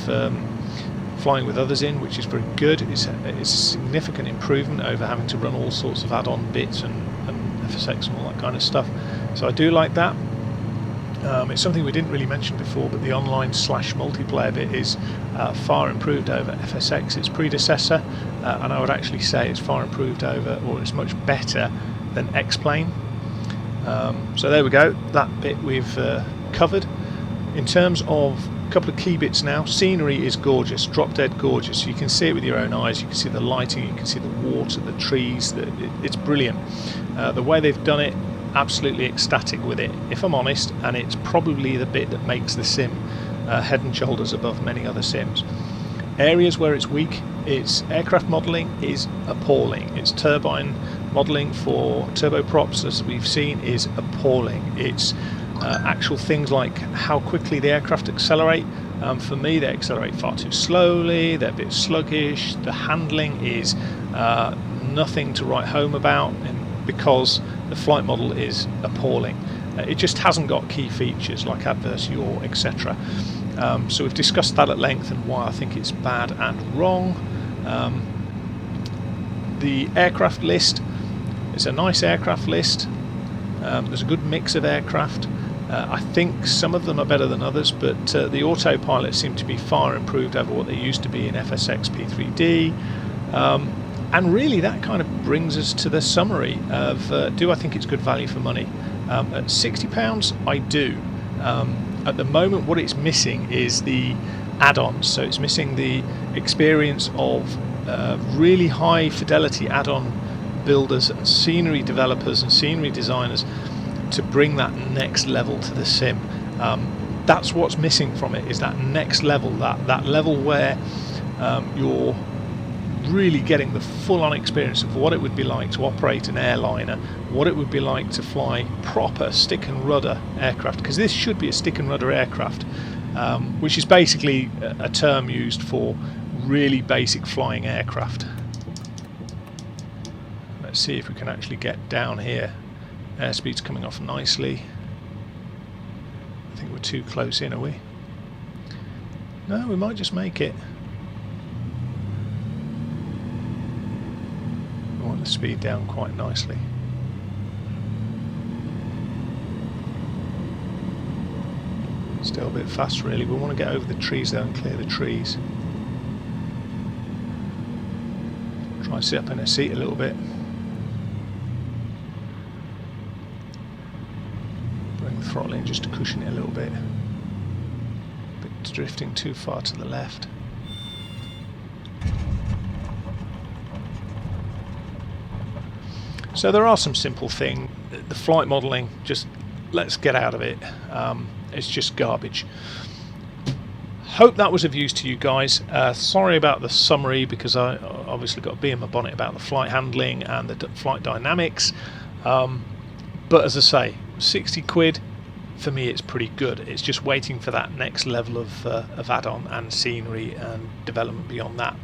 flying with others in, which is very good. It's a significant improvement over having to run all sorts of add-on bits and FSX and all that kind of stuff. So I do like that. It's something we didn't really mention before, but the online / multiplayer bit is far improved over FSX, its predecessor, and I would actually say it's far improved over, or it's much better than X-Plane. So there we go, that bit we've covered. In terms of a couple of key bits now, scenery is gorgeous, drop dead gorgeous. You can see it with your own eyes, you can see the lighting, you can see the water, the trees, it's brilliant. The way they've done it, absolutely ecstatic with it, if I'm honest, and it's probably the bit that makes the sim head and shoulders above many other sims. Areas where it's weak, its aircraft modelling is appalling. Its turbine modelling for turboprops, as we've seen, is appalling. It's actual things like how quickly the aircraft accelerate. For me, they accelerate far too slowly, they're a bit sluggish, the handling is nothing to write home about, and because the flight model is appalling. It just hasn't got key features like adverse yaw, etc. So we've discussed that at length and why I think it's bad and wrong. The aircraft list is a nice aircraft list. There's a good mix of aircraft. I think some of them are better than others, but the autopilots seem to be far improved over what they used to be in FSX P3D. And really that kind of brings us to the summary of do I think it's good value for money? At £60 I do. At the moment what it's missing is the add-ons, so it's missing the experience of really high fidelity add-on builders and scenery developers and scenery designers to bring that next level to the sim. That's what's missing from it, is that next level, that level where you're really getting the full-on experience of what it would be like to operate an airliner, what it would be like to fly proper stick and rudder aircraft, because this should be a stick and rudder aircraft, which is basically a term used for really basic flying aircraft. Let's see if we can actually get down here. Airspeed's coming off nicely. I think we're too close in, are we? No, we might just make it. We want the speed down quite nicely. Still a bit fast really. We want to get over the trees though and clear the trees. Try and sit up in a seat a little bit. Bring the throttle in just to cushion it a little bit. But drifting too far to the left. So there are some simple things. The flight modelling, just let's get out of it. It's just garbage. Hope that was of use to you guys. Sorry about the summary, because I obviously got a bee in my bonnet about the flight handling and the flight dynamics. But as I say, 60 quid, for me it's pretty good. It's just waiting for that next level of add-on and scenery and development beyond that.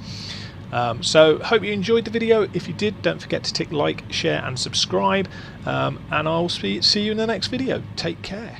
So hope you enjoyed the video. If you did, don't forget to tick like, share and subscribe, and I'll see you in the next video. Take care.